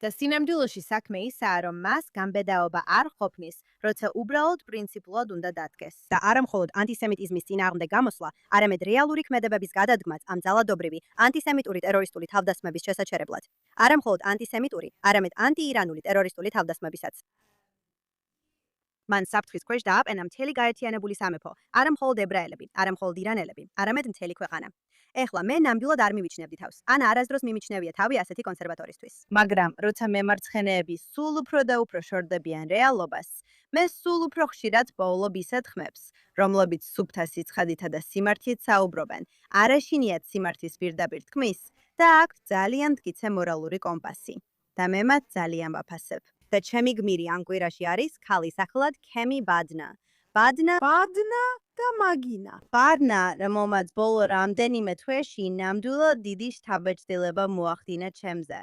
და სინამდვილეში საქმე ისაა, რომ მას გამბედაობა არ ყოფნის, როცა უბრალოდ პრინციპულად უნდა დადგეს. და არა მხოლოდ ანტისემიტიზმის წინააღმდეგ გამოსვლა, არამედ რეალური ქმედებების გადადგმაც ამ ძალადობრივი ანტისემიტური ტერორისტული თავდასხმების შესაჩერებლად. არა მხოლოდ ანტისემიტური, არამედ ანტიირანული ტერორისტული თავდასხმებისაც. მან საფრთხის ქვეშ დააყენა მთელი გაერთიანებული სამეფო, არა მხოლოდ ებრაელები, არა მხოლოდ ირანელები, არამედ მთელი ქვეყანა. ეხლა მე ნამდვილად არ მივიჩნევდი თავს. ან არასდროს მიმიჩნევია თავი ასეთი კონსერვატორისთვის. მაგრამ როცა მემარცხენეები სულ უფრო და უფრო შორდებიან რეალობას, მე სულ უფრო ხშირად პოულობ ისეთ ხმებს, რომლებიც სუფთა სიცხადითა და სიმართლით საუბრობენ, არაშინიათ სიმართლის პირდაპირ თქმის და აქვთ ძალიან მტკიცე მორალური კომპასი. და მე მათ ძალიან ვაფასებ. და ჩემი გმირი ამ კვირაში არის ქალი სახელად ქემი ბადნა. ბადნა და მაგინა. ბადნა, რომელმაც ბოლო რამდენიმე თვეში ნამდვილად დიდი შთაბეჭდილება მოახდინა ჩემზე.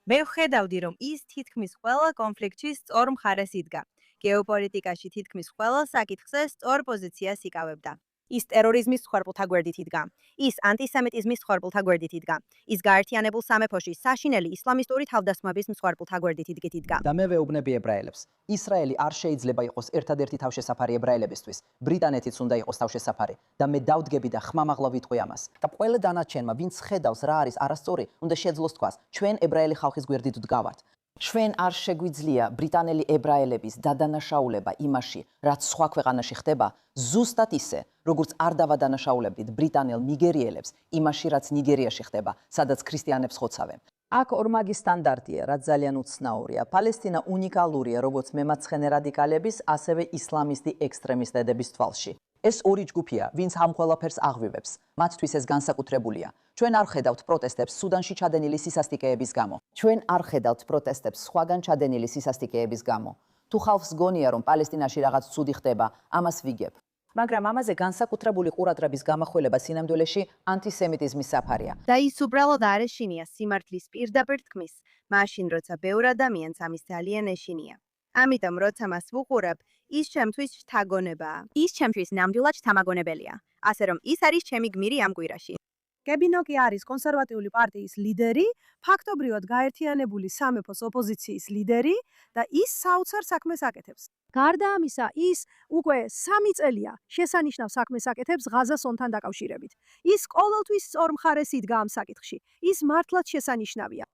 მე ვხედავდი, რომ ის თითქმის ყველა კონფლიქტში სწორ მხარეს იდგა. გეოპოლიტიკაში თითქმის ყველა საკითხზე სწორ პოზიციას იკავებდა. ის ტერორიზმის მსხვერპლთა გვერდით იდგა. ის ანტისემიტიზმის მსხვერპლთა გვერდით იდგა. ის გაერთიანებულ სამეფოში საშინელი ისლამისტური თავდასხმების მსხვერპლთა გვერდით იდგა. და მე ვეუბნები ებრაელებს. ისრაელი არ შეიძლება იყოს ერთადერთი თავშესაფარი ებრაელებისთვის. ბრიტანეთიც უნდა იყოს თავშესაფარი და მე დავდგები და ხმამაღლა ვიტყვი ამას. და ყველა დანარჩენმა, ვინც ხედავს რა არის არასწორი, უნდა შეძლოს თქვას, ჩვენ ებრაელი ხალხის გვერდით ვდგავართ. ჩვენ არ შეგვიძლია ბრიტანელი ებრაელების დადანაშაულება იმაში, რაც სხვა ქვეყანაში ხდება, ზუსტად ისე, როგორც არ დავადანაშაულებდით ბრიტანელ ნიგერიელებს იმაში, რაც ნიგერიაში ხდება, სადაც ქრისტიანებს ხოცავენ. აქ ორმაგი სტანდარტია, რაც ძალიან უცნაურია. პალესტინა უნიკალურია როგორც მემარცხენე რადიკალების, ასევე ისლამისტი ექსტრემისტების თვალში. ეს ორი ჯგუფია, ვინც ამ ყველაფერს აღვივებს. მათთვის ეს განსაკუთრებულია. ჩვენ არ ხედავთ პროტესტებს სუდანში ჩადენილი სისასტიკეების გამო. ჩვენ არ ხედავთ პროტესტებს სხვაგან ჩადენილი სისასტიკეების გამო. თუ ხალხს გონია, რომ პალესტინაში რაღაც ცუდი ხდება, ამას ვიგებ. მაგრამ ამაზე განსაკუთრებული ყურადღების გამახვილება სინამდვილეში ანტისემიტიზმის საფარია. და ის უბრალოდ არ ეშინია სიმართლის პირდაპირ თქმის, მაშინ როცა ბევრ ადამიანს ამის ძალიან ეშინია. ამიტომ როცა მას ვუყურებ, ის ჩემთვის შთაგონებაა. ის ჩემთვის ნამდვილად შთამაგონებელია. ასე რომ ის არის ჩემი გმირი ამ კვირაში. კებინოკი არის კონსერვატიული პარტიის ლიდერი, ფაქტობრივად გაერთიანებული სამეფოს ოპოზიციის ლიდერი და ის საოცარ საქმეს აკეთებს. გარდა ამისა, ის უკვე 3 წელია შესანიშნავ საქმეს აკეთებს ღაზას ომთან დაკავშირებით. ის ყოველთვის სწორ მხარეს იდგა ამ საკითხში. ის მართლაც შესანიშნავია.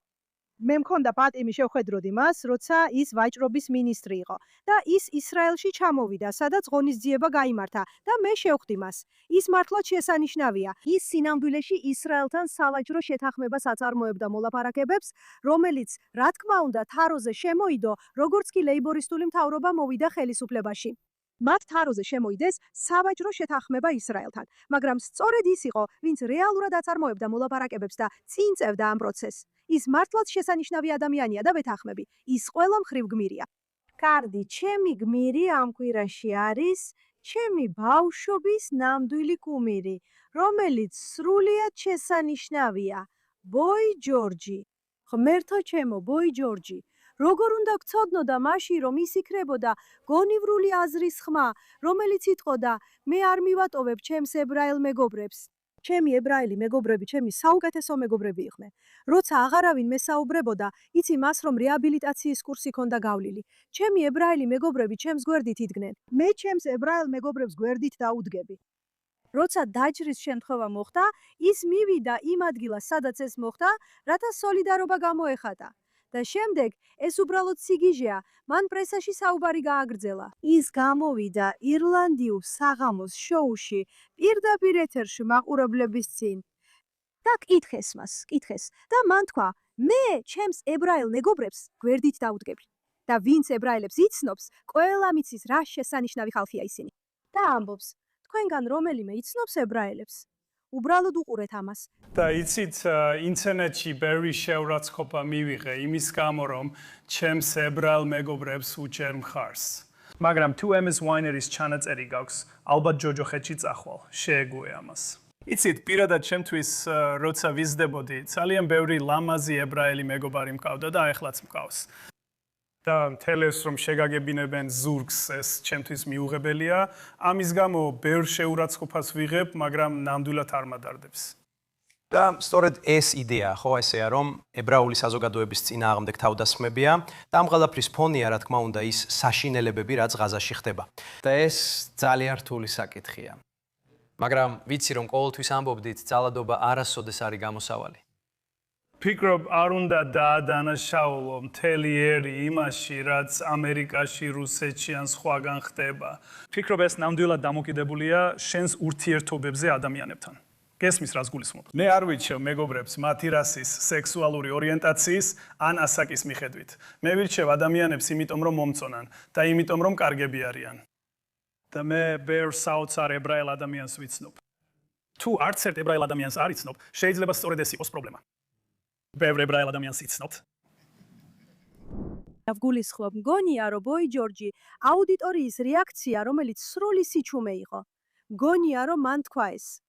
მე მქონდა პატიმი შევხედროდი მას, როცა ის ვაჭრობის მინისტრი იყო და ის ისრაელში ჩამოვიდა, სადაც ღონისძიება გაიმართა და მე შევხვდი მას. ის მართლაც შესანიშნავია. ის სინამდვილეში ისრაელთან სავაჭრო შეთანხმებას აწარმოებდა მოლაპარაკებებს, რომელიც, რა თქმა უნდა, თაროზე შემოიდო, როგორც კი ლეიბორისტული მთავრობა მოვიდა ხელისუფლებაში. მათ თაროზე შემოიდეს სავაჭრო შეთანხმება ისრაელთან, მაგრამ სწორედ ის იყო, ვინც რეალურად აწარმოებდა მოლაპარაკებებს და წინ წევდა ამ პროცესს. ის მართლაც შესანიშნავი ადამიანია და ვეთანხმები, ის ყველა მხრივ გმირია. კარდი, ჩემი გმირი ამ კვირაში არის ჩემი ბავშვობის ნამდვილი კუმირი, რომელიც სრულიად შესანიშნავია, ბოი ჯორჯი. ღმერთო ჩემო, ბოი ჯორჯი. როგორ უნდა გცოდნოდა მაშინ, რომ ის იქნებოდა გონივრული აზრის ხმა, რომელიც იტყოდა, მე არ მივატოვებ ჩემს ებრაელ მეგობრებს. ჩემი ებრაელი მეგობრები ჩემი საუკეთესო მეგობრები იყვნენ. როცა აღარავინ მესაუბრებოდა, იცი მას რომ რეაბილიტაციის კურსი ქონდა გავლილი. ჩემი ებრაელი მეგობრები ჩემს გვერდით იდგნენ. მე ჩემს ებრაელ მეგობრებს გვერდით დაუდგები. როცა დაჯრის შემთხვევა მოხდა, ის მივიდა იმ ადგილას, სადაც ეს მოხდა, რათა სოლიდარობა გამოეხატა. და შემდეგ ეს უბრალოდ სიგიჟეა, მან პრესაში საუბარი გააგრძელა. ის გამოვიდა ირლანდიურ საღამოს შოუში პირდაპირ ეთერში მაყურებლების წინ. და კითხეს მას, კითხეს და მან თქვა, მე ჩემს ებრაელ მეგობრებს გვერდით დაუდგები. და ვინც ებრაელებს იცნობს, ყველა მიცის რა შესანიშნავი ხალხია ისინი. და ამბობს, თქვენგან რომელიმე იცნობს ებრაელებს? უბრალოდ უყურეთ ამას. და იცით, ინტერნეტში ბევრი შეურაცხყოფა მივიღე იმის გამო, რომ ჩემს ებრაელ მეგობრებს უჭერ მხარს. მაგრამ თუ MS Winery-ის ჩანაწერი გაქვს, ალბათ ჯოჯოხეთში წახვალ, შეეგუე ამას. იცით, პირადად ჩემთვის, როცა ვიზრდებოდი, ძალიან ბევრი ლამაზი ებრაელი მეგობარი მყავდა და ახლაც მყავს. და მთელ ეს რომ შეგაგებინებენ ზურგს, ეს ჩემთვის მიუღებელია. ამის გამო ბევრ შეურაცხყოფას ვიღებ, მაგრამ ნამდვილად არ მადარდებს. და სწორედ ეს იდეა, ხო, ესეა, რომ ებრაული საზოგადოების წინააღმდეგ თავდასხმებია და ამ ყველაფრის ფონია, რა თქმა უნდა, ის საშინელებები, რაც ღაზაში ხდება. და ეს ძალიან რთული საკითხია. მაგრამ ვიცი, რომ ყოველთვის ამბობდით, ძალადობა არასოდეს არის გამოსავალი. ფიქრობ, არ უნდა დაადანაშაულო მთელი ერი იმაში, რაც ამერიკაში, რუსეთში ან სხვაგან ხდება. ფიქრობ, ეს ნამდვილად დამოკიდებულია შენს ურთიერთობებზე ადამიანებთან. გესმის, რას გულისხმობ? მე არ ვირჩევ მეგობრებს მათი რასის, სექსუალური ორიენტაციის ან ასაკის მიხედვით. მე ვირჩევ ადამიანებს იმიტომ, რომ მომწონან და იმიტომ, რომ კარგები არიან. და მე ბევრ საოცარ ებრაელ ადამიანს ვიცნობ. თუ არც ერთ ებრაელ ადამიანს არ იცნობ, შეიძლება სწორედ ეს იყოს პრობლემა. ბევრ ებრაელ ადამიანს იცნობთ. გულისხმობ, მგონია, რომ ბოი ჯორჯი აუდიტორიის რეაქცია, რომელიც სრული სიჩუმე იყო. მგონია, რომ მან თქვა ეს.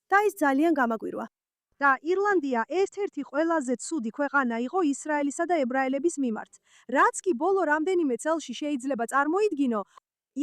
და ის ძალიან გამაკვირვა. და ირლანდია ერთ-ერთი ყველაზე ცუდი ქვეყანა იყო ისრაელისა და ებრაელების მიმართ. რაც კი ბოლო რამდენიმე წელში შეიძლება წარმოიდგინო,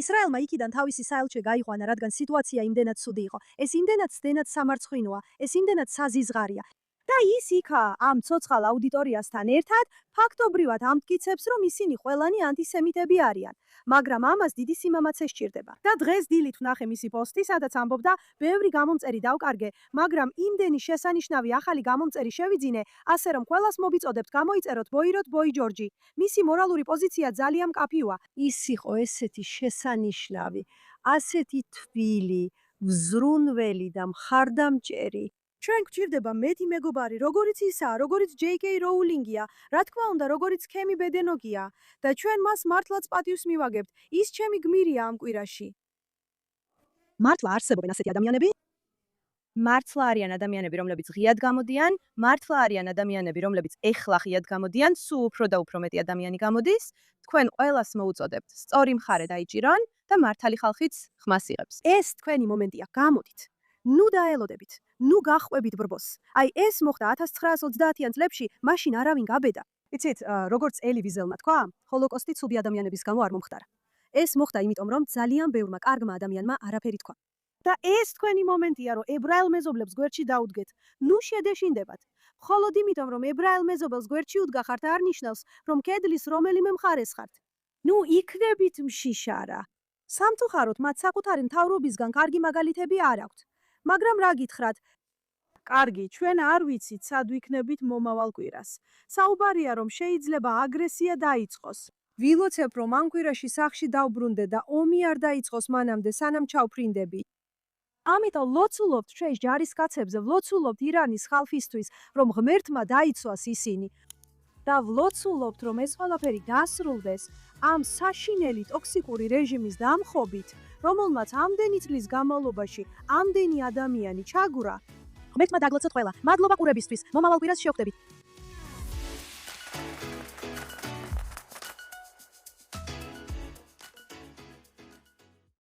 ისრაელმა იქიდან თავისი საელჩე გაიყვანა, რადგან სიტუაცია იმდენად ცუდი იყო. ეს იმდენად ცდენად სამარცხვინოა, ეს იმდენად საზიზღარია. და ის იქა ამ ცოცხალ აუდიტორიასთან ერთად ფაქტობრივად ამტკიცებს, რომ ისინი ყველანი ანტისემიტები არიან. მაგრამ ამას დიდი სიმამაცე სჭირდება. და დღეს დილით ვნახე მისი პოსტი, სადაც ამბობდა, ბევრი გამომწერი დავკარგე, მაგრამ იმდენი შესანიშნავი ახალი გამომწერი შევიძინე, ასე რომ ყველას მობიწოდებთ გამოიწეროთ ბოიროთ ბოი ჯორჯი. მისი მორალური პოზიცია ძალიან მკაფიოა. ის იყო ესეთი შესანიშნავი, ასეთი თბილი, მზრუნველი და მხარდამჭერი. ჩვენ გვჭირდება მეტი მეგობარი, როგორიც ისაა, როგორიც JK Rowling-ია, რა თქმა უნდა, როგორიც ქემი ბედენოგია და ჩვენ მას მართლაც პატივს მივაგებთ. ის ჩემი გმირია ამ კვირაში. მართლა არსებობენ ასეთი ადამიანები? მართლა არიან ადამიანები, რომლებიც ღიად გამოდიან, მართლა არიან ადამიანები, რომლებიც ეხლა ღიად გამოდიან, სულ უფრო და უფრო მეტი ადამიანი გამოდის. თქვენ ყველას მოუწოდებთ სწორი მხარე დაიჭირონ და მართალი ხალხიც ხმას იღებს. ეს თქვენი მომენტია, გამოდით. ნუ დაელოდებით, ნუ გახვებით ბრბოს. აი ეს მოხდა 1930-იან წლებში, მაშინ არავინ გაბედა. იცით, როგორც ელი ვიზელმა თქვა, ჰოლოკოსტი ცუდი ადამიანების გამო არ მომხდარა. ეს მოხდა იმიტომ, რომ ძალიან ბევრმა კარგმა ადამიანმა არაფერი თქვა. და ეს თქვენი მომენტია, რომ ებრაელ მეზობლებს გვერდში დაუდგეთ. ნუ შედეშინდებათ. მხოლოდ იმიტომ, რომ ებრაელ მეზობელს გვერდში უდგახართ, არ ნიშნავს, რომ კედლის რომელიმე მხარეს ხართ. ნუ იქნებით მშიშარა. სამწუხაროდ მათ საკუთარი მთავრობისგან კარგი მაგალითები არ აქვთ. მაგრამ რა გითხრათ? კარგი, ჩვენ არ ვიცით, სად ვიქნებით მომავალ კვირას. საუბარია, რომ შეიძლება აგრესია დაიწყოს. ვილოცებ, რომ ამ კვირაში სახლში დავბრუნდე და ომი არ დაიწყოს მანამდე, სანამ ჩავფრინდები. ამიტომ ლოცულობთ ჩვენს ჯარისკაცებზე, ვლოცულობთ ირანის ხალხისთვის, რომ ღმერთმა დაიცვას ისინი. და ვლოცულობთ, რომ ეს ყველაფერი დასრულდეს ამ საშინელი ტოქსიკური რეჟიმის დამხობით, რომელმაც ამდენი წლის განმავლობაში ამდენი ადამიანი ჩაგვრა. ღმერთმა დაგლოცოთ ყველა. მადლობა ყურებისთვის. მომავალ კვირას შევხვდებით.